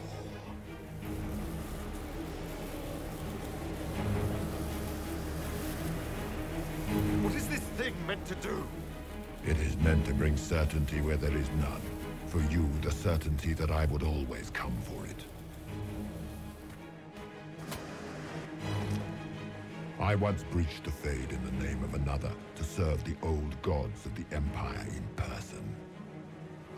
What is this thing meant to do? It is meant to bring certainty where there is none. For you, the certainty that I would always come for it. I once breached the Fade in the name of another to serve the old gods of the Empire in person.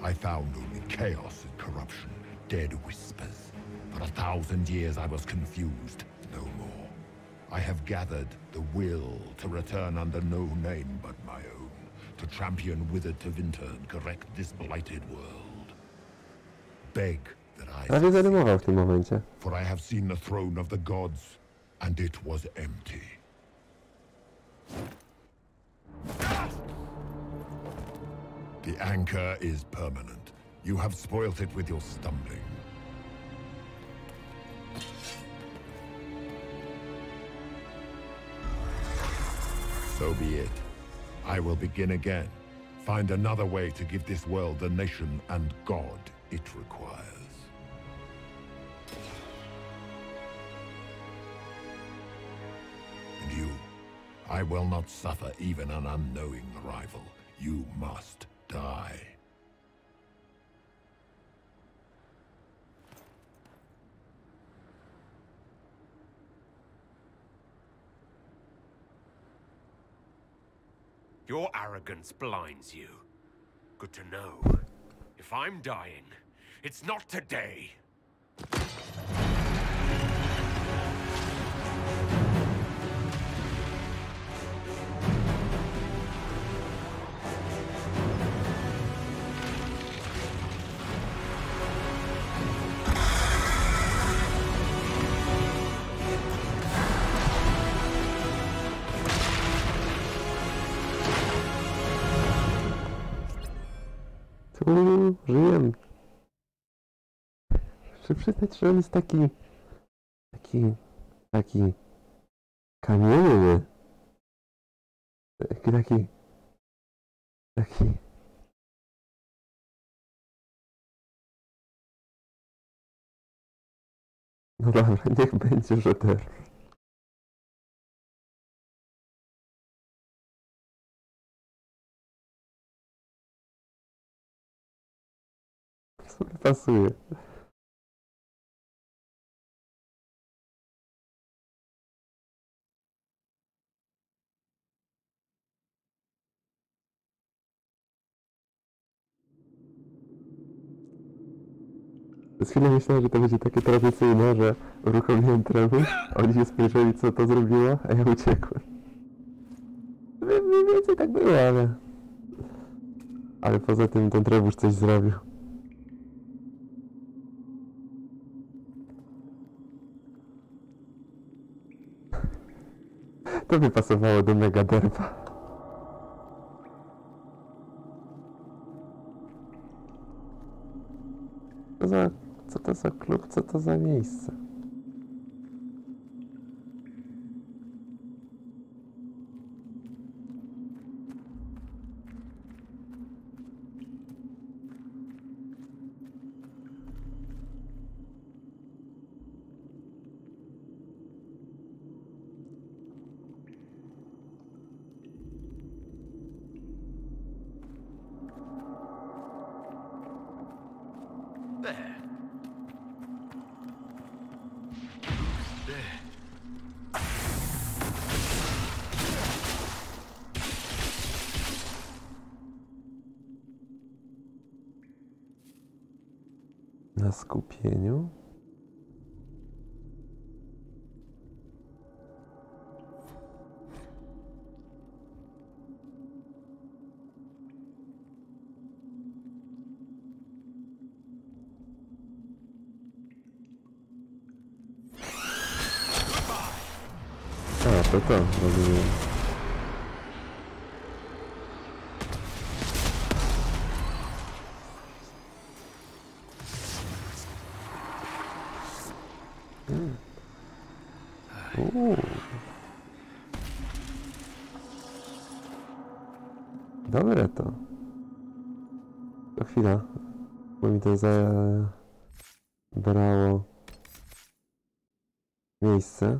I found only chaos and corruption, dead whispers. For 1,000 years I was confused, no more. I have gathered the will to return under no name but my own, to champion withered Tevinter and correct this blighted world. Beg that I Prawie zarymował w tym momencie. For I have seen the throne of the gods, and it was empty. The anchor is permanent. You have spoilt it with your stumbling. So be it. I will begin again. Find another way to give this world the nation and God it requires. And you, I will not suffer even an unknowing rival. You must die. Your arrogance blinds you. Good to know. If I'm dying, it's not today. Żyjem. Muszę przyznać, że on jest taki kamienny. Taki. No dobra, niech będzie, że terror. Sobie pasuje. Przez chwilę myślałem, że to będzie takie tradycyjne, że uruchomiłem tremę, oni się spojrzeli, co to zrobiło, a ja uciekłem. Mniej więcej tak było, ale poza tym ten trebusz coś zrobił. To by pasowało do Megaderba. Co to za klub, co to za miejsce? Na skupieniu. A, to rozumiem. Dobre to. To chwila, bo mi to zabrało miejsce.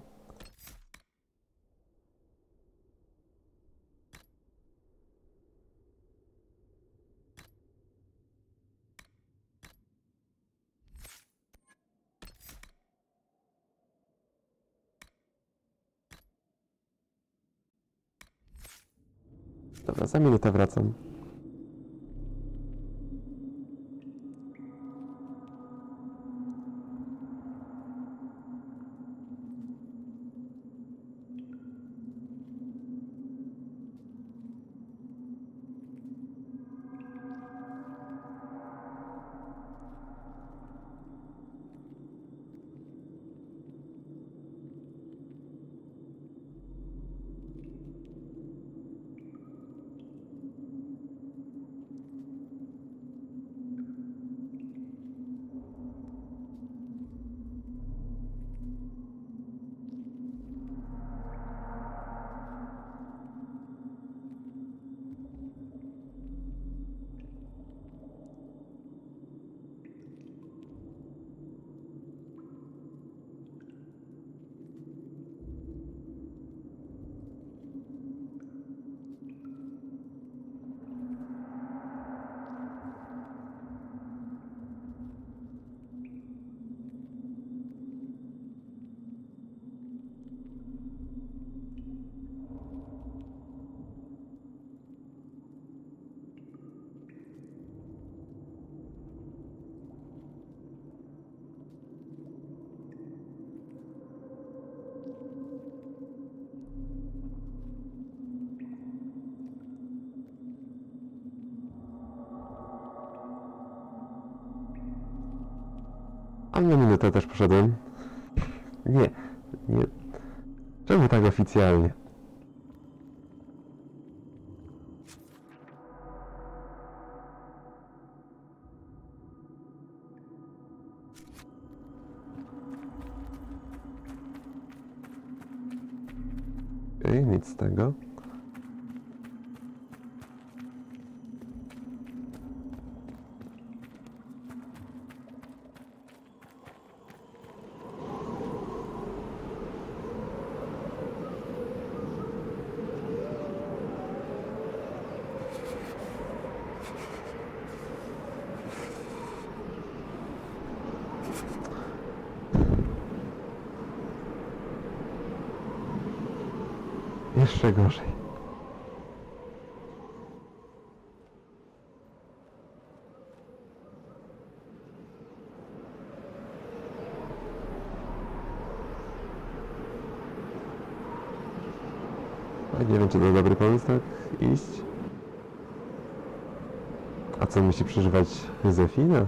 Dobra, za minutę wracam. A na minutę też poszedłem. Nie. Czemu tak oficjalnie? Okej, nic z tego. Jeszcze gorzej. Nie wiem, czy to dobry pomysł tak iść. A co musi przeżywać Józefina?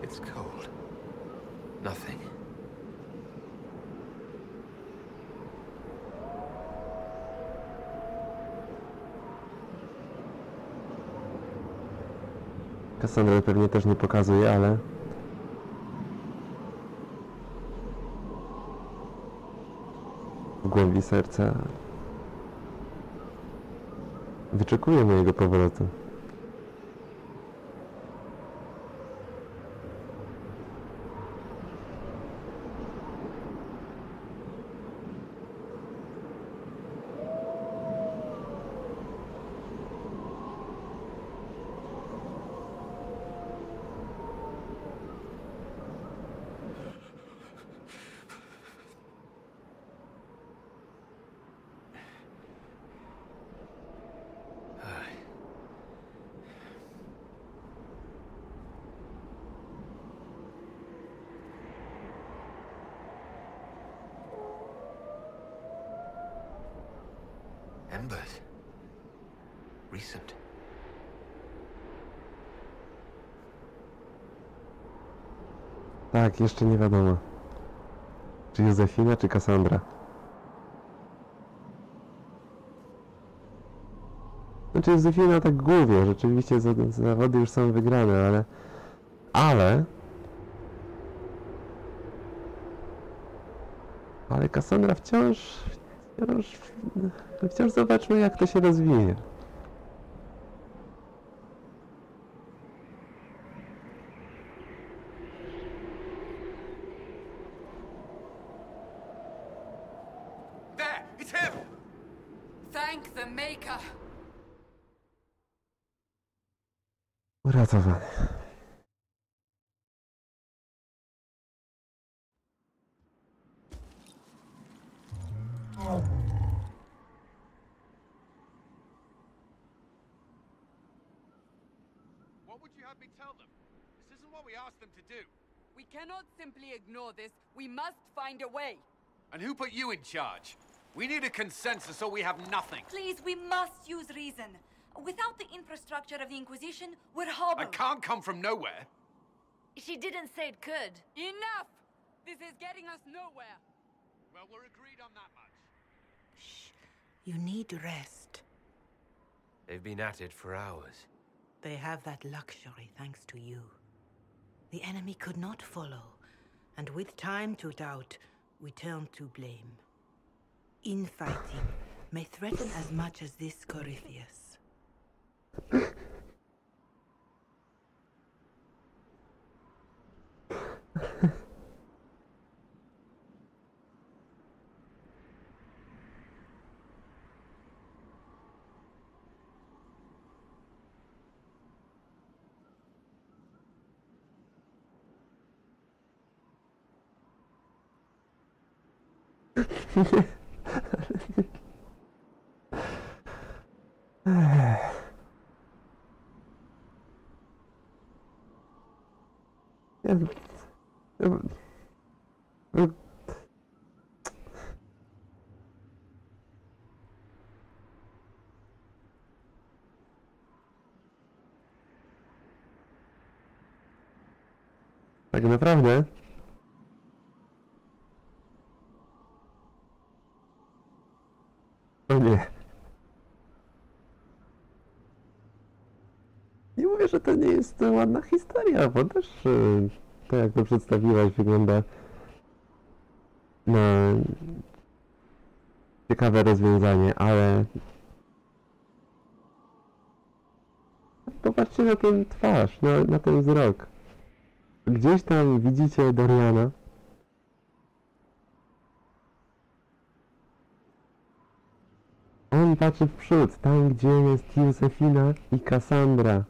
It's cold. Nothing. Cassandra pewnie też nie pokazuje, ale... w głębi serca... wyczekuje mojego powrotu. Embers. Recent. Tak, jeszcze nie wiadomo. Czy Józefina, czy Cassandra. Znaczy Józefina tak głównie, rzeczywiście zawody już są wygrane, ale Cassandra wciąż zobaczmy, jak to się rozwinie. There! It's him! Thank the Maker! Uratowany. What would you have me tell them? This isn't what we asked them to do. We cannot simply ignore this. We must find a way. And who put you in charge? We need a consensus or we have nothing. Please, we must use reason. Without the infrastructure of the Inquisition, we're hobbled. I can't come from nowhere. She didn't say it could. Enough! This is getting us nowhere. Well, we're agreed on that much. You need rest. They've been at it for hours. They have that luxury thanks to you. The enemy could not follow, and with time to doubt, we turn to blame. Infighting may threaten as much as this Corypheus. Tak naprawdę? O nie. Nie mówię, że to nie jest ładna historia, bo też to jak to przedstawiłaś wygląda na ciekawe rozwiązanie, ale popatrzcie na ten twarz, na ten wzrok. Gdzieś tam widzicie Doriana. On patrzy w przód, tam gdzie jest Józefina i Cassandra.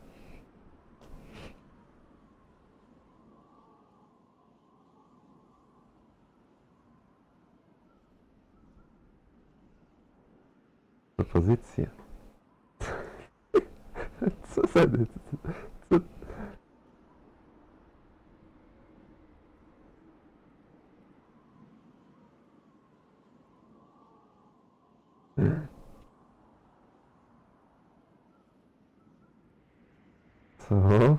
Propozycja. Co za... Co... Co?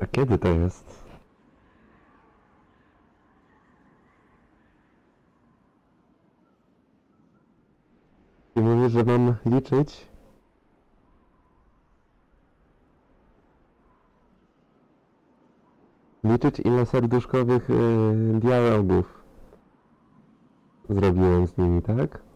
A kiedy to jest? I mówię, że mam liczyć? Liczyć ile serduszkowych dialogów zrobiłem z nimi, tak?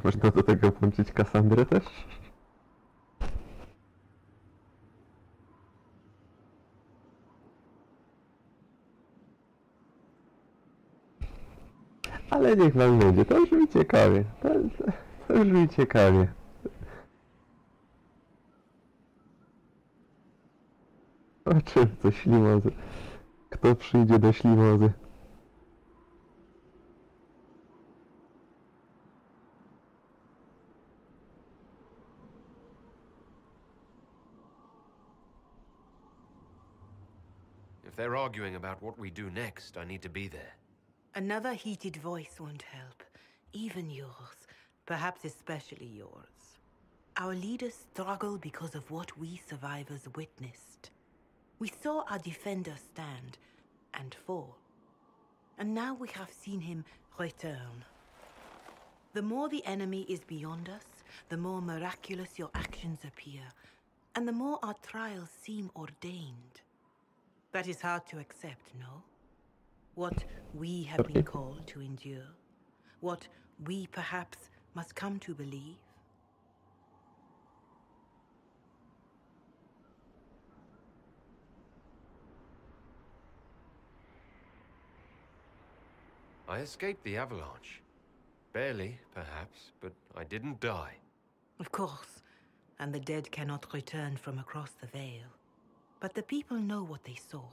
Można do tego włączyć Cassandrę też? Ale niech wam będzie, to brzmi ciekawie. To brzmi ciekawie. O czym to ślimozy? Kto przyjdzie do ślimozy? If they're arguing about what we do next, I need to be there. Another heated voice won't help. Even yours. Perhaps especially yours. Our leaders struggle because of what we survivors witnessed. We saw our defender stand and fall. And now we have seen him return. The more the enemy is beyond us, the more miraculous your actions appear, and the more our trials seem ordained. That is hard to accept, no? What we have been called to endure, what we perhaps must come to believe. I escaped the avalanche. Barely, perhaps, but I didn't die. Of course, and the dead cannot return from across the veil. But the people know what they saw.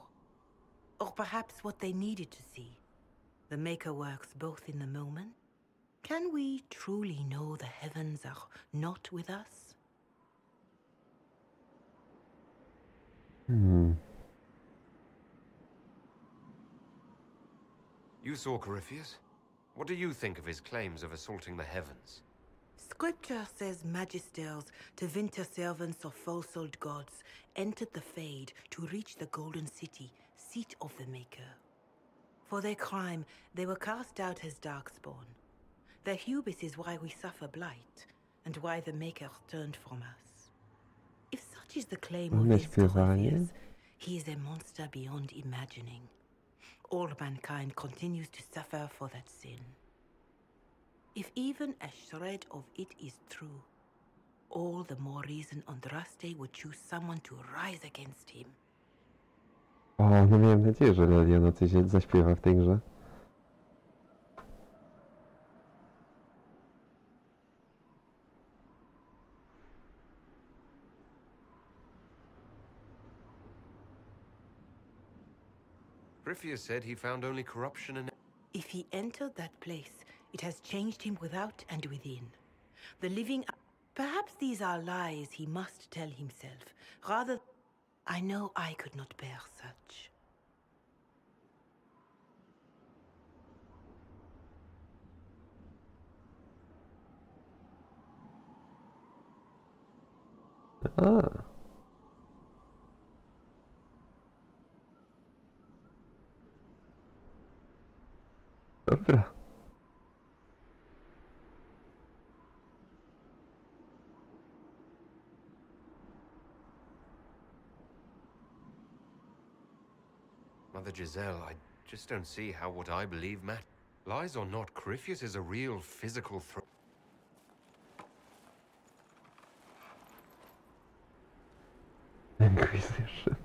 Or perhaps what they needed to see. The Maker works both in the moment. Can we truly know the heavens are not with us? You saw Corypheus? What do you think of his claims of assaulting the heavens? Scripture says magisters, Tevinter servants of false-old gods, entered the Fade to reach the Golden City, seat of the Maker. For their crime, they were cast out as Darkspawn. Their hubris is why we suffer blight, and why the Maker turned from us. If such is the claim of this Corypheus, he is a monster beyond imagining. all mankind continues to suffer for that sin. If even a shred of it is true, all the more reason Andraste would choose someone to rise against him. O, no miałem nadzieję, że Leliana coś zaśpiewa w tej grze. Griffius said he found only corruption and... If he entered that place, it has changed him without and within. The living... Perhaps these are lies he must tell himself. Rather, I know I could not bear such. A. Dobra. Mother Giselle, I just don't see how what I believe matters. Lies or not, Griffius is a real physical threat. Inquisition.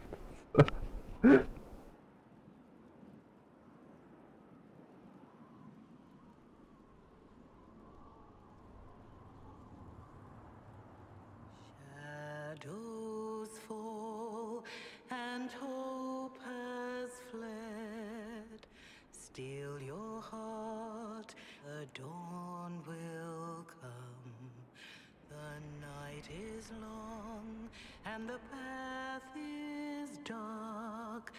Shadows fall and hope has fled. Still your heart, the dawn will come. The night is long and the path is dark.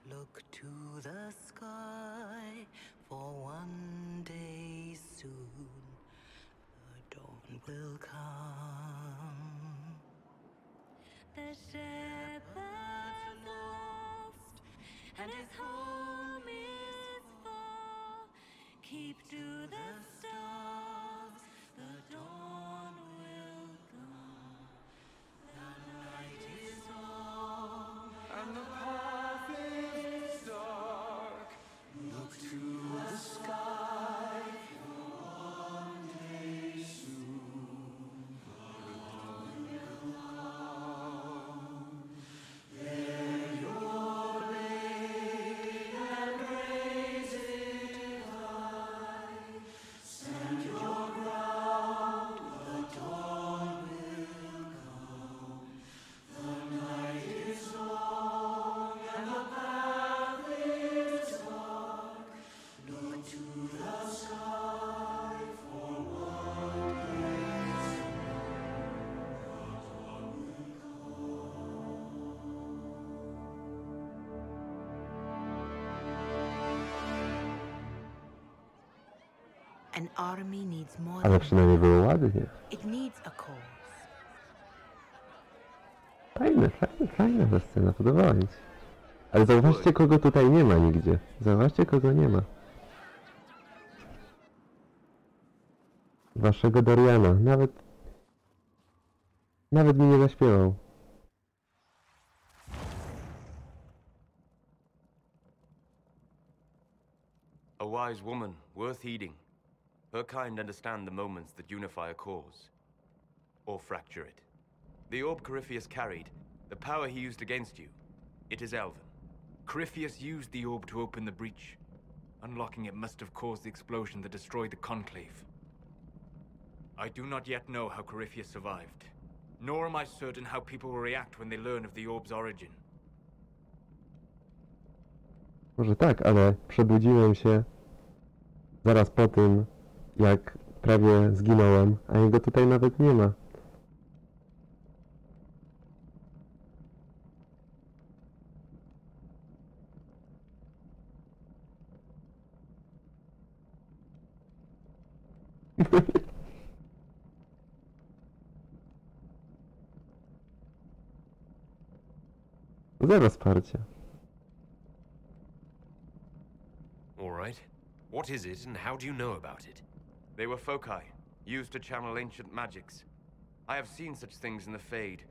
Look to the sky, for one day soon the dawn will come. The shepherd's lost and his home is far. Keep to the stars, the dawn will come. The night is long and the path is dark. Look to the sky, for one day soon the dawn will come. Bear your blade and raise it high. Stand your ground, the dawn will come. The night is long and the path is dark. Look to the sky, for one day soon the dawn will An army needs more Ale przynajmniej było ładnie. It needs a cause. Fajna ta scena, podobała mi się. Ale zauważcie, kogo tutaj nie ma nigdzie. Zauważcie, kogo nie ma. Waszego Doriana. Nawet mi nie zaśpiewał. A wise woman, worth heeding. Her kind understand the moments that unify a cause. Or fracture it. The orb Corypheus carried, the power he used against you, it is elven. Corypheus used the orb to open the breach. Unlocking it must have caused the explosion that destroyed the Conclave. I do not yet know how Corypheus survived, nor am I certain how people will react when they learn of the orb's origin. Może tak, ale przebudziłem się zaraz po tym, jak prawie zginąłem, a jego tutaj nawet nie ma. Zero wsparcia. All right. What is it, and how do you know about it? They were foci, used to channel ancient magics. I have seen such things in the Fade.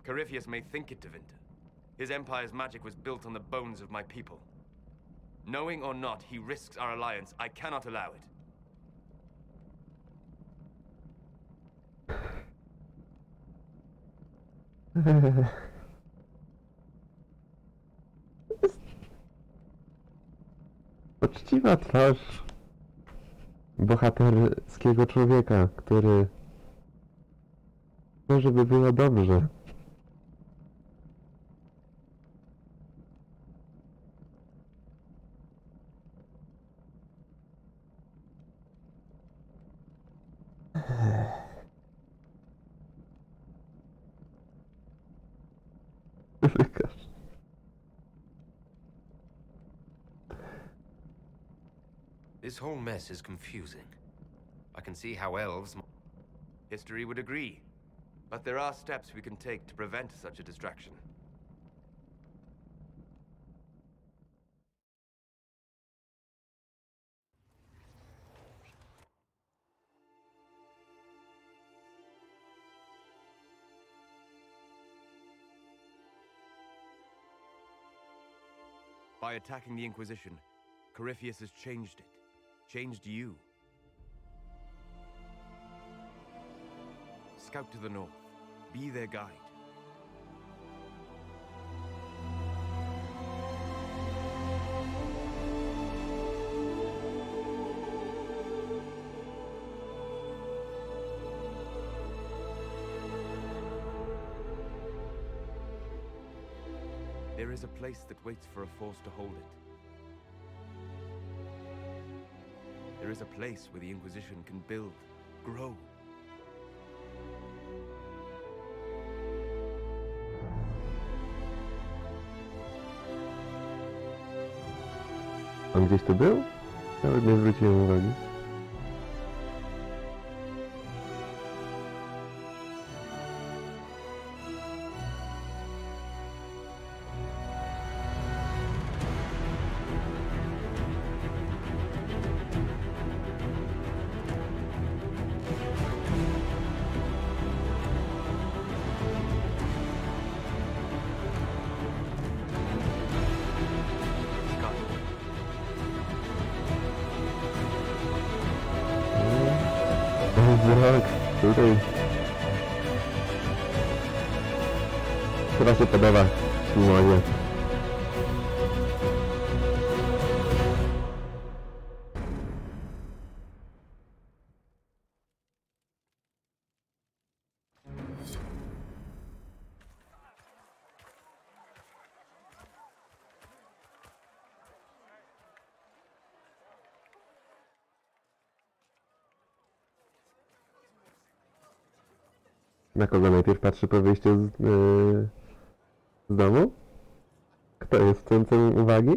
Corypheus may think it Tevinter. His empire's magic was built on the bones of my people. Knowing or not, he risks our alliance. I cannot allow it. Poczciwa twarz bohaterskiego człowieka, który chce, żeby było dobrze. This whole mess is confusing. I can see how elves... History would agree. But there are steps we can take to prevent such a distraction. By attacking the Inquisition, Corypheus has changed it. Changed you. Scout to the north. Be their guide. There is a place that waits for a force to hold it. There is a place where the Inquisition can build, grow. On gdzieś tu był? Nawet nie zwróciłem uwagi. Tak, tutaj. Chyba się podoba Simonie. Na kogo najpierw patrzy po wyjściu z domu? Kto jest w centrum uwagi?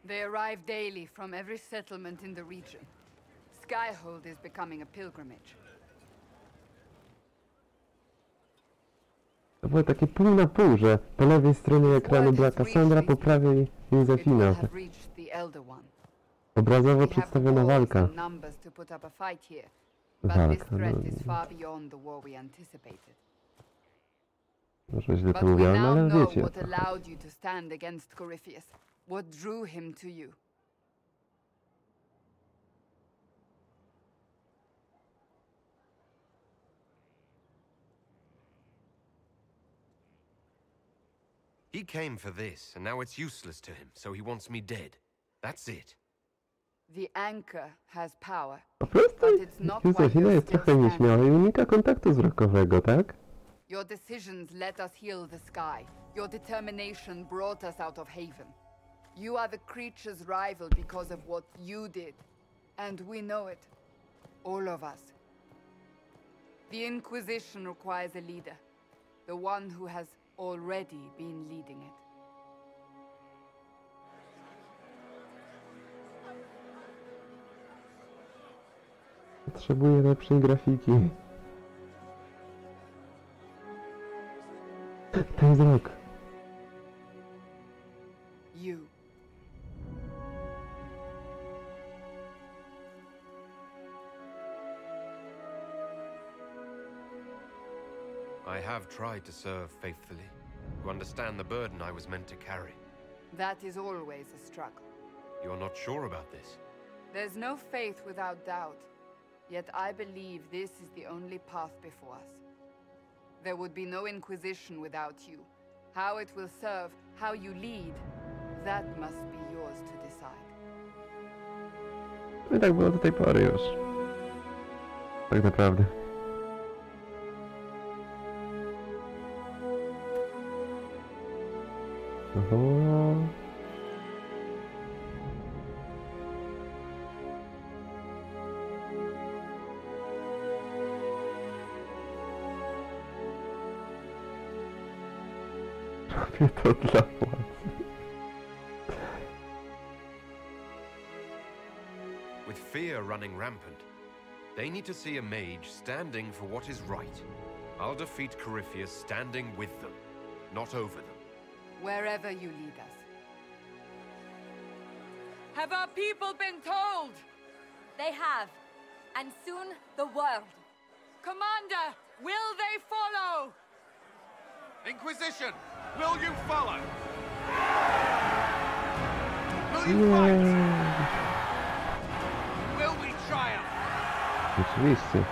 They arrive daily from every settlement in the region. Skyhold is becoming a pilgrimage. To było takie pół na pół, że po lewej stronie ekranu była Cassandra, po prawej Józefina. Obrazowo przedstawiona walka. Walka, może źle to mówiłem, ale wiecie. What drew him to you? He came for this, and now it's useless to him, so he wants me dead. That's it. The anchor has power, Po prostu Józefina jest trochę nieśmiała i unika kontaktu wzrokowego, tak? Your decisions let us heal the sky. Your determination brought us out of Haven. You are the creature's rival because of what you did. And we know it. All of us. The Inquisition requires a leader. The one who has already been leading it. Potrzebuję lepszej grafiki. Ten wzrok. You. I have tried to serve faithfully, to understand the burden I was meant to carry. That is always a struggle. You're not sure about this? There's no faith without doubt. Yet I believe this is the only path before us. There would be no Inquisition without you. How it will serve, how you lead, that must be yours to decide. No i tak było do tej pory już. Tak naprawdę. Oho. Robię to dla władzy. With fear running rampant, they need to see a mage standing for what is right. I'll defeat Corypheus standing with them, not over them. Wherever you lead us. Have our people been told? They have. And soon, the world. Commander, will they follow? Inquisition, will you follow? Will you fight? Will we triumph? Oczywiście.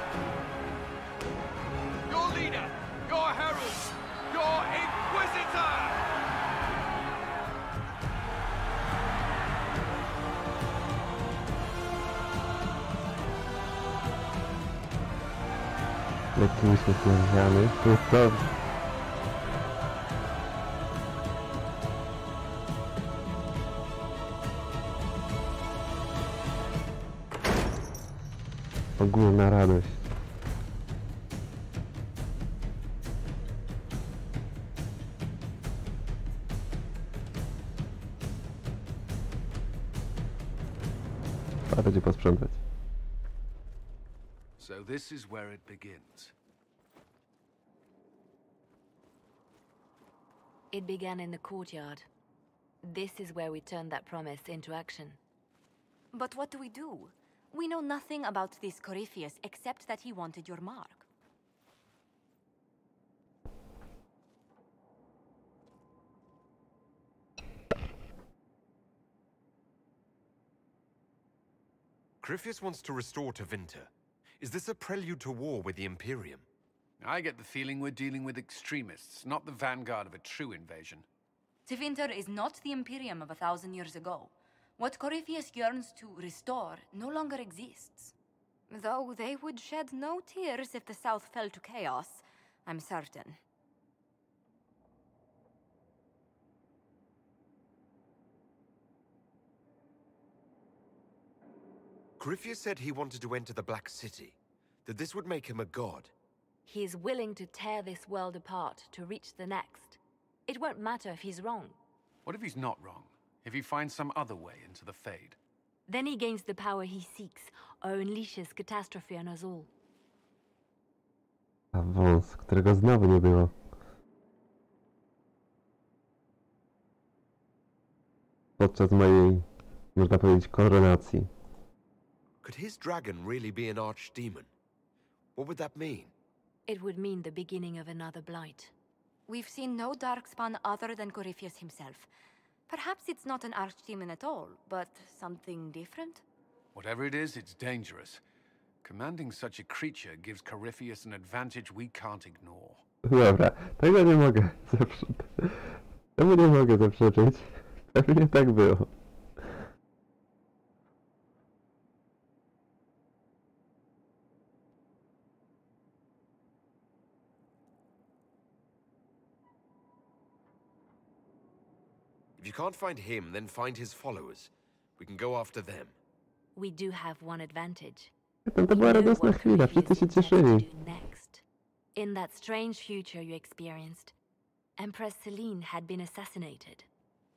Your leader, your herald, your inquisitor! Lekki uśmiech nawiązany. To jest dobrze. Ogólna radość. Trzeba będzie posprzątać. So this is where it begins. It began in the courtyard. This is where we turned that promise into action. But what do? We know nothing about this Corypheus except that he wanted your mark. Corypheus wants to restore Tevinter. Is this a prelude to war with the Imperium? I get the feeling we're dealing with extremists, not the vanguard of a true invasion. Tevinter is not the Imperium of 1,000 years ago. What Corypheus yearns to restore no longer exists. Though they would shed no tears if the South fell to chaos, I'm certain. Corypheus said he wanted to enter the Black City, that this would make him a god. He is willing to tear this world apart to reach the next. It won't matter if he's wrong. What if he's not wrong? If he finds some other way into the Fade? Then he gains the power he seeks, or unleashes catastrophe on us all. A wąs, którego znowu nie było. Podczas mojej, można powiedzieć, koronacji. Could his dragon really be an archdemon? What would that mean? It would mean the beginning of another blight. We've seen no darkspawn other than Corypheus himself. Perhaps it's not an archdemon at all, but something different? Whatever it is, it's dangerous. Commanding such a creature gives Corypheus an advantage we can't ignore. Dobra, tego nie mogę zaprzeczyć. Temu nie mogę zaprzeczyć. Pewnie tak było. If you can't find him, then find his followers. We can go after them. We do have one advantage. To była radosna chwila, wszyscy się cieszyli. Next. In that strange future you experienced, Empress Celine had been assassinated.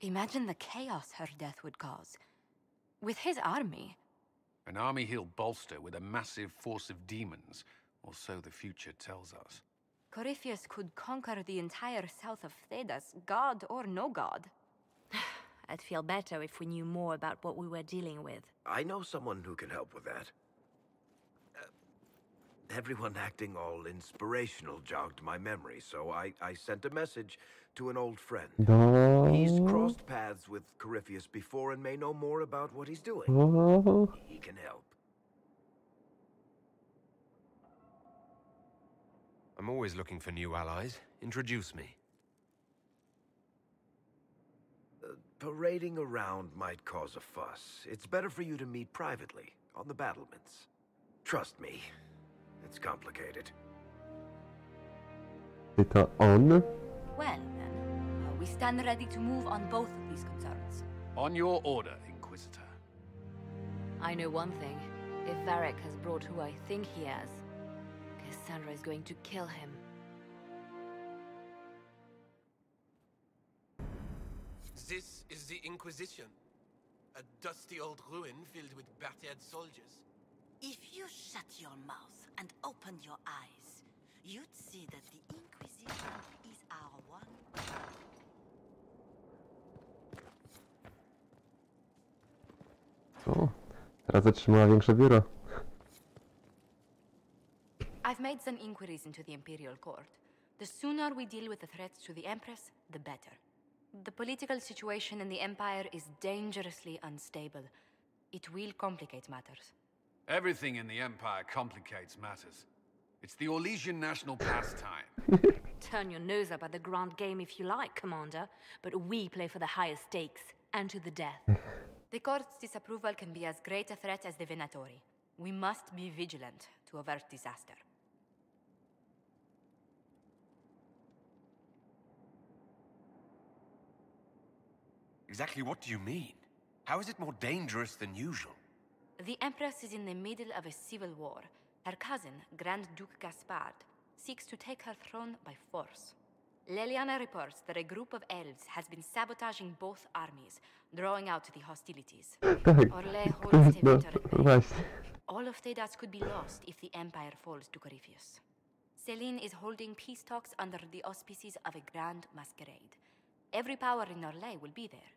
Imagine the chaos her death would cause. With his army. An army he'll bolster with a massive force of demons, or so the future tells us. Corypheus could conquer the entire south of Thedas, god or no god. I'd feel better if we knew more about what we were dealing with. I know someone who can help with that. Everyone acting all inspirational jogged my memory, so I sent a message to an old friend. He's crossed paths with Corypheus before and may know more about what he's doing. He can help. I'm always looking for new allies. Introduce me. Parading around might cause a fuss. It's better for you to meet privately, on the battlements. Trust me, it's complicated. Pyta on. Well, then, we stand ready to move on both of these concerns. On your order, Inquisitor. I know one thing. If Varric has brought who I think he has, Cassandra is going to kill him. This is the Inquisition. A dusty old ruin filled with battered soldiers. If you shut your mouth and open your eyes, you'd see that the Inquisition is our one. O, teraz zatrzymała większe biuro. I've made some inquiries into the Imperial Court. The sooner we deal with the threats to the Empress, the better. The political situation in the Empire is dangerously unstable. It will complicate matters. Everything in the Empire complicates matters. It's the Orlesian national pastime. Turn your nose up at the grand game if you like, Commander, but we play for the higher stakes, and to the death. The Court's disapproval can be as great a threat as the Venatori. We must be vigilant to avert disaster. Exactly what do you mean? How is it more dangerous than usual? The Empress is in the middle of a civil war. Her cousin, Grand Duke Gaspard, seeks to take her throne by force. Leliana reports that a group of elves has been sabotaging both armies, drawing out the hostilities. Orlais holds Tevinter at bay. All of Thedas could be lost if the Empire falls to Corypheus. Celine is holding peace talks under the auspices of a grand masquerade. Every power in Orlais will be there.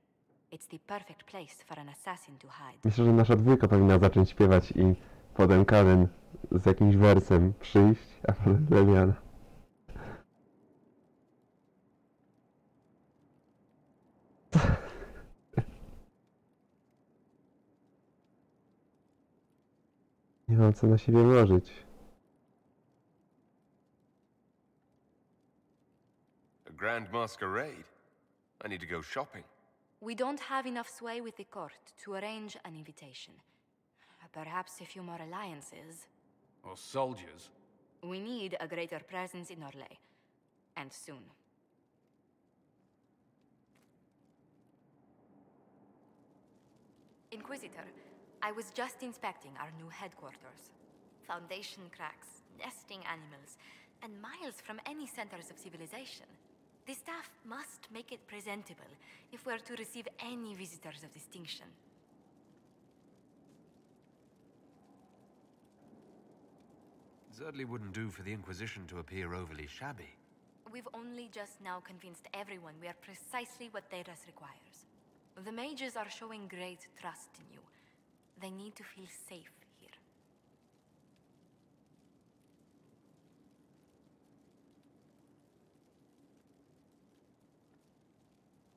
It's the perfect place for an assassin to hide. Myślę, że nasza dwójka powinna zacząć śpiewać i potem Karen z jakimś wersem przyjść, a potem Leliana. Nie mam co na siebie włożyć. A grand masquerade? I need to go shopping. We don't have enough sway with the court to arrange an invitation. Perhaps a few more alliances. Or soldiers. We need a greater presence in Orlais. And soon. Inquisitor, I was just inspecting our new headquarters. Foundation cracks, nesting animals, and miles from any centers of civilization. The staff must make it presentable if we're to receive any visitors of distinction. It certainly wouldn't do for the Inquisition to appear overly shabby. We've only just now convinced everyone we are precisely what Thedas requires. The mages are showing great trust in you. They need to feel safe here.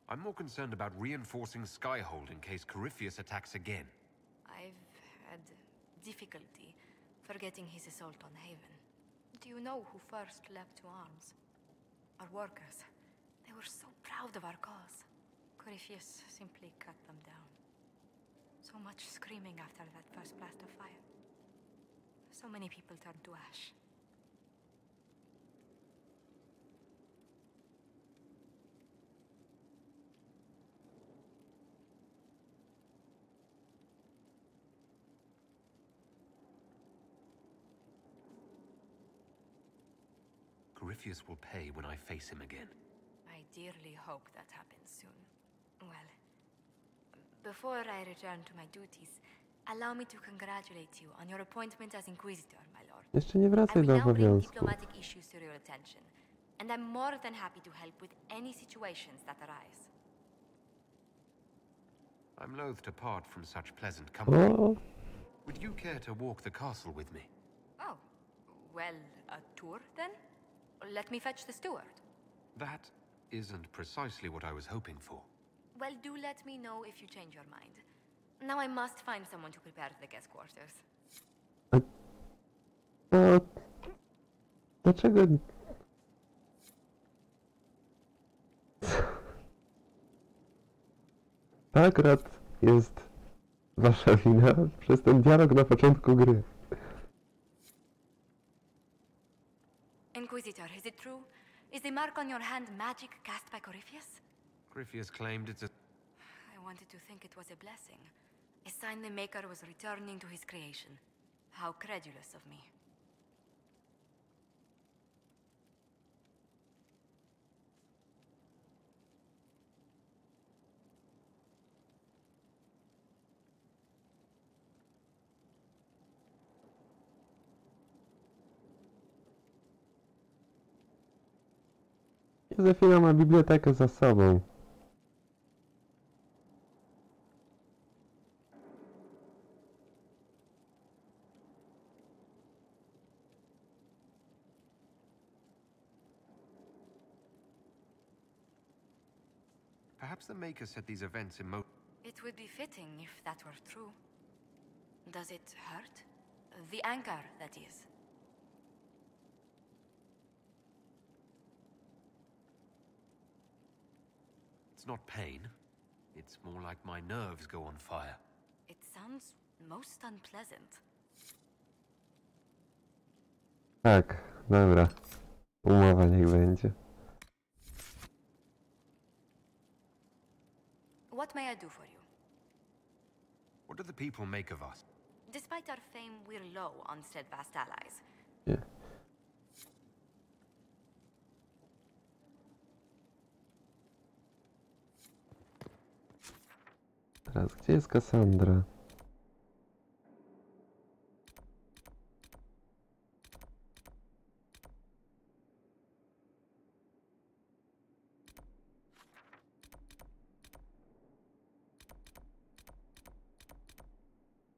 I'm more concerned about reinforcing Skyhold in case Corypheus attacks again. I've had difficulty forgetting his assault on Haven. Do you know who first leapt to arms? Our workers. They were so proud of our cause. Corypheus simply cut them down. So much screaming after that first blast of fire. So many people turned to ash. Corypheus will pay when I face him again. I dearly hope that happens soon. Well, before I return to my duties, allow me to congratulate you on your appointment as Inquisitor, my lord. Jeszcze nie wracaj I do will now bring obowiązku. diplomatic issues to your attention, and I'm more than happy to help with any situations that arise. I'm loath to part from such pleasant company. Oh. Would you care to walk the castle with me? Oh, Well, a tour then? Let me fetch the steward. That isn't precisely what I was hoping for. Well, do let me know if you change your mind. Now I must find someone to prepare the guest quarters. Dlaczego... To akurat jest wasza wina przez ten dialog na początku gry. Inquisitor, is it true? Is the mark on your hand magic cast by Corypheus? Corypheus claimed it's a... I wanted to think it was a blessing. A sign the Maker was returning to his creation. How credulous of me. Józefina ma bibliotekę za sobą. Perhaps the Maker set these events in motion. It would be fitting if that were true. Does it hurt? The anchor, that is. It's not pain. It's more like my nerves go on fire. It sounds most unpleasant. Tak, dobra. Umowa niech będzie. What may I do for you? What do the people make of us? Despite our fame, we're low on steadfast allies. Nie. Teraz, gdzie jest Cassandra?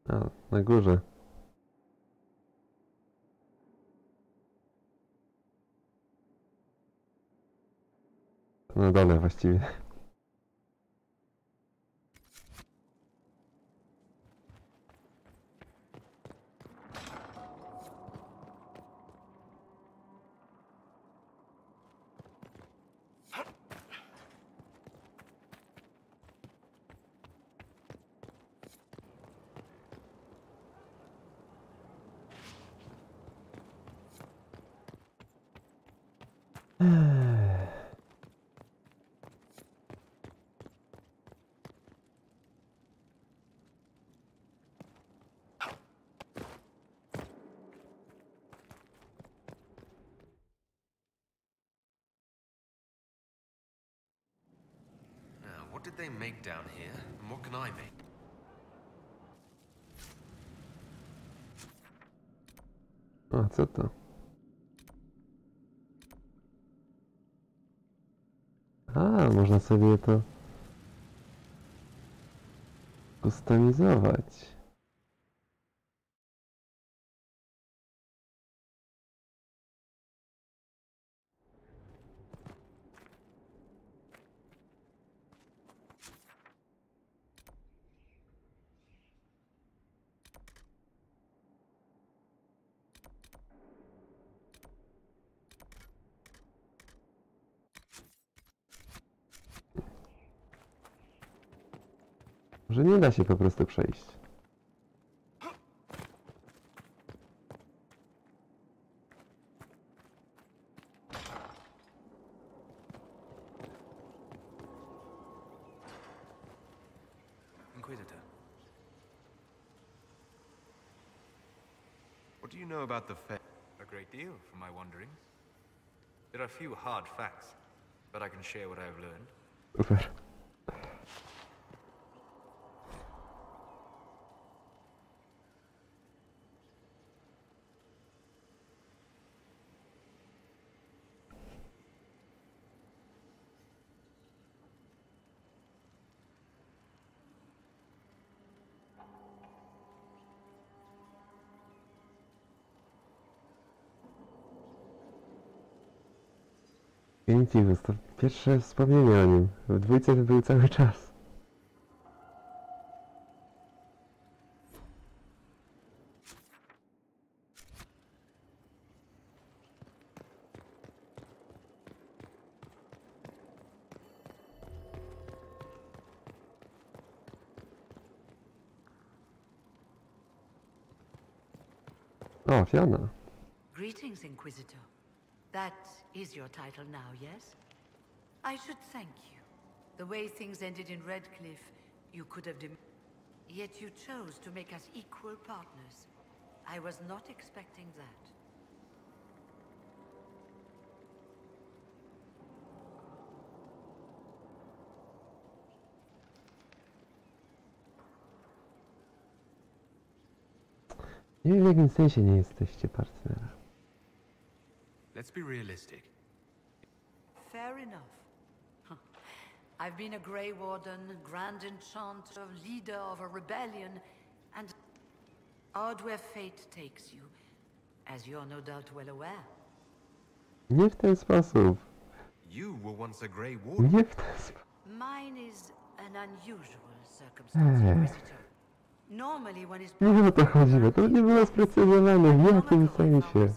A, na górze. Na dole właściwie. Now, what did they make down here, and what can I make? A, co to? A, można sobie to kustomizować. Że nie da się po prostu przejść. Inquisitor. What do you know about the fair? A great deal from my wanderings. There are few hard facts, but I can share what I have learned. Super. Infamous to pierwsze wspomnienie o nim. W dwójce to był cały czas. O, Fiona. Greetings, Inquisitor. That is your title now, yes? I should thank you. The way things ended in Redcliffe, you could have yet you chose to make us equal partners. I was not expecting that. Nie wiem, w jakim sensie nie jesteście partnerem. Let's be realistic. Fair enough. I've been a Grey Warden, Grand Enchanter, leader of a rebellion, and odd where fate takes you, as you're no doubt well aware. Nie w ten sposób. You were once a Grey Warden. Nie w ten sposób. Mine is an unusual circumstance, Inquisitor. Normally when his Nie o to chodziło, to nie było sprecyzowane, w jakim sensie.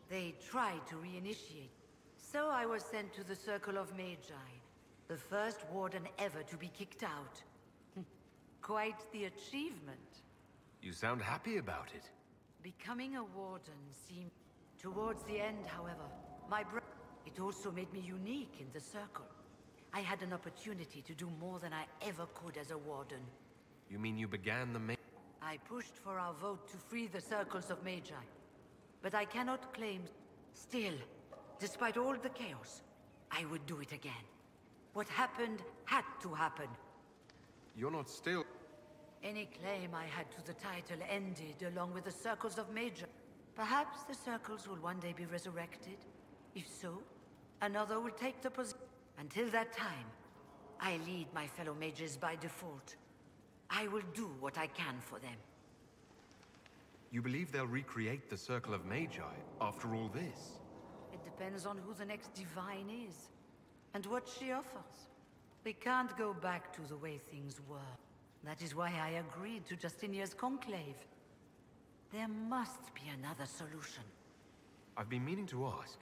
They tried to reinitiate. So I was sent to the Circle of Magi, the first warden ever to be kicked out. Quite the achievement. You sound happy about it. Becoming a warden seemed... Towards the end, however, it also made me unique in the Circle. I had an opportunity to do more than I ever could as a warden. You mean you began the I pushed for our vote to free the Circles of Magi. But I cannot claim... Still, despite all the chaos, I would do it again. What happened had to happen. You're not still... Any claim I had to the title ended along with the Circles of Magi. Perhaps the Circles will one day be resurrected. If so, another will take the position. Until that time, I lead my fellow mages by default. I will do what I can for them. You believe they'll recreate the Circle of Magi after all this? It depends on who the next divine is, and what she offers. We can't go back to the way things were. That is why I agreed to Justinia's conclave. There must be another solution. I've been meaning to ask...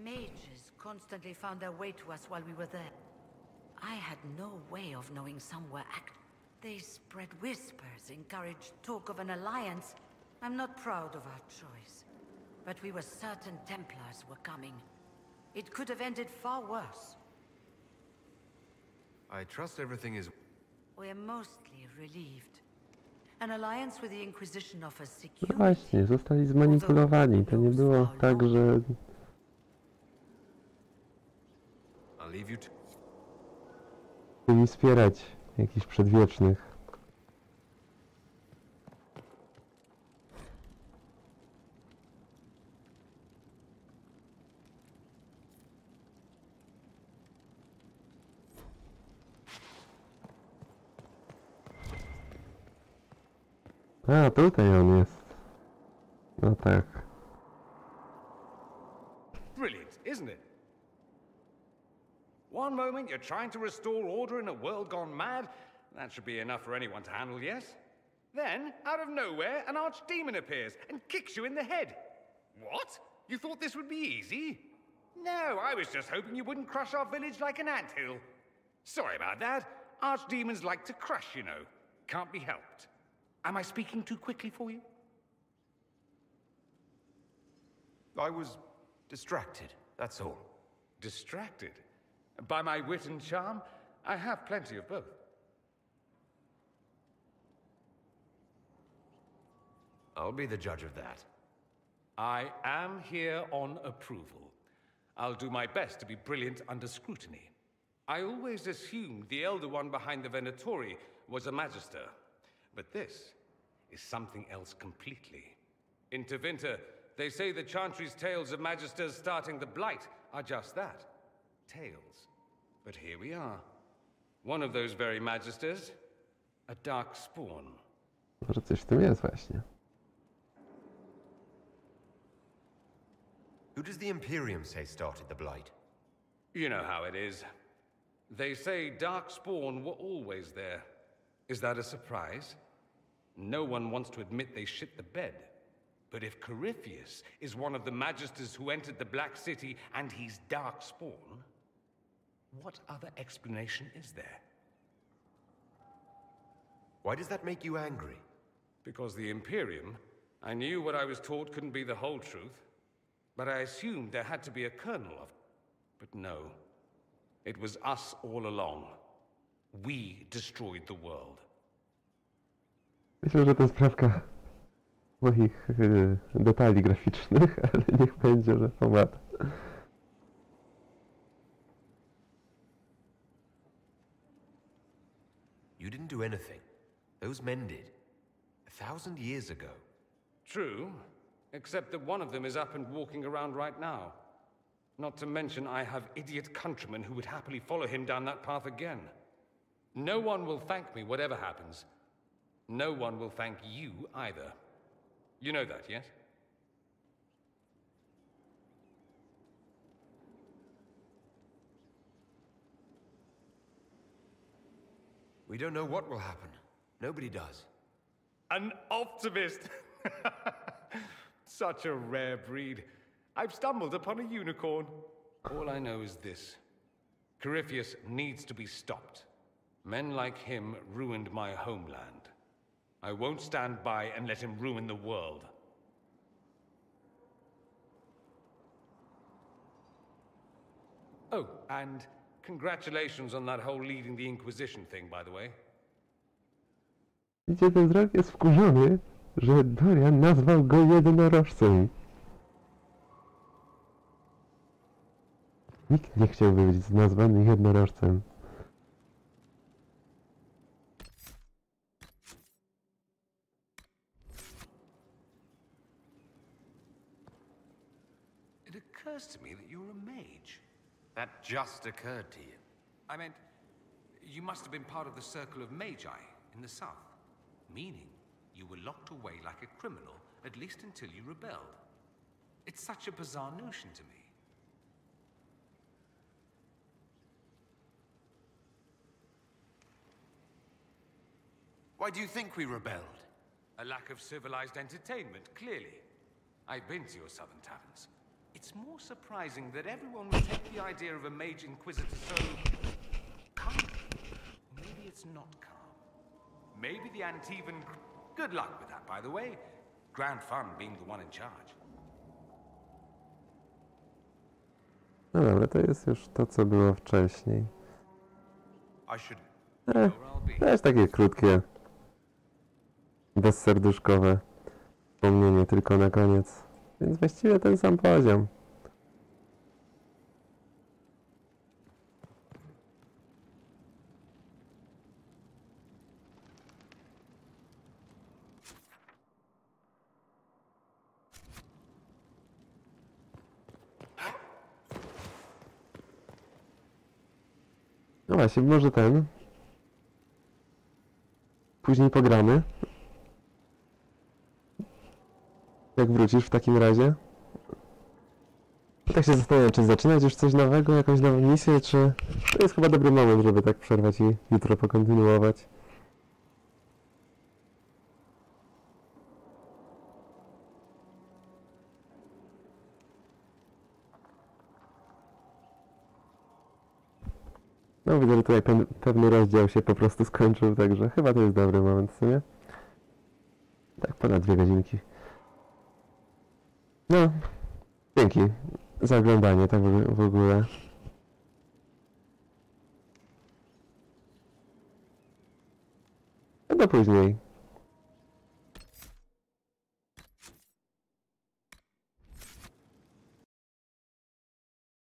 Mages constantly found their way to us while we were there. I had no way of knowing some were They spread whispers, encouraged talk of an alliance. I'm not proud of our choice. But we were certain Templars were coming. It could have ended far worse. I trust everything is... We're mostly relieved. An alliance with the Inquisition offers No security. właśnie, zostali zmanipulowani. To nie było tak, że... I'll leave you to... Chcieli wspierać jakichś przedwiecznych. A, tutaj on jest. No tak. Brilliant, isn't it? One moment you're trying to restore order in a world gone mad. That should be enough for anyone to handle, yes? Then, out of nowhere, an archdemon appears and kicks you in the head. What? You thought this would be easy? No, I was just hoping you wouldn't crush our village like an anthill. Sorry about that. Archdemons like to crush, you know. Can't be helped. Am I speaking too quickly for you? I was distracted, that's all. Distracted? By my wit and charm? I have plenty of both. I'll be the judge of that. I am here on approval. I'll do my best to be brilliant under scrutiny. I always assumed the Elder One behind the Venatori was a Magister. But this is something else completely. In Tevinter, they say the Chantry's tales of Magisters starting the Blight are just that. Tales. But here we are. One of those very Magisters, a dark spawn. Może coś w tym jest właśnie. Who does the Imperium say started the Blight? You know how it is. They say Darkspawn were always there. Is that a surprise? No one wants to admit they shit the bed. But if Corypheus is one of the Magisters who entered the Black City and he's Darkspawn, what other explanation is there? Why does that make you angry? Because the Imperium, I knew what I was taught couldn't be the whole truth, but I assumed there had to be a kernel of it. But no, it was us all along. We destroyed the world. Myślę, że to sprawka moich detali graficznych, ale niech będzie, że pomaga. You didn't do anything. Those men did. 1,000 years ago. True, except that one of them is up and walking around right now. Not to mention I have idiot countrymen who would happily follow him down that path again. No one will thank me whatever happens. No one will thank you either. You know that, yes? We don't know what will happen. Nobody does. An optimist! Such a rare breed. I've stumbled upon a unicorn. All I know is this. Corypheus needs to be stopped. Men like him ruined my homeland. I won't stand by and let him ruin the world. Oh, and congratulations on that whole leading the Inquisition thing, by the way. Widzicie, ten wzrok jest wkurzony, że Dorian nazwał go jednorożcem. Nikt nie chciałby być nazwany jednorożcem. It occurs to me that you're a mage. That just occurred to you. I meant, you must have been part of the Circle of Magi in the south. Meaning, you were locked away like a criminal, at least until you rebelled. It's such a bizarre notion to me. Why do you think we rebelled? A lack of civilized entertainment, clearly. I've been to your southern taverns. It's more surprising that everyone would take the idea of a mage inquisitor so calm. Maybe it's not calm. Maybe the Antivan... Good luck with that, by the way. Grand fun being the one in charge. No dobra, to jest już to, co było wcześniej. Też takie krótkie, bezserduszkowe wspomnienie tylko na koniec. Więc właściwie ten sam poziom. No właśnie, może ten. Później pogramy. Jak wrócisz w takim razie? Tak się zastanawiam, czy zaczynać już coś nowego, jakąś nową misję, czy... To jest chyba dobry moment, żeby tak przerwać i jutro pokontynuować. No widzę, że tutaj pewny rozdział się po prostu skończył, także chyba to jest dobry moment, co nie? Tak, ponad 2 godzinki. No, dzięki za oglądanie, tak w ogóle. No do później.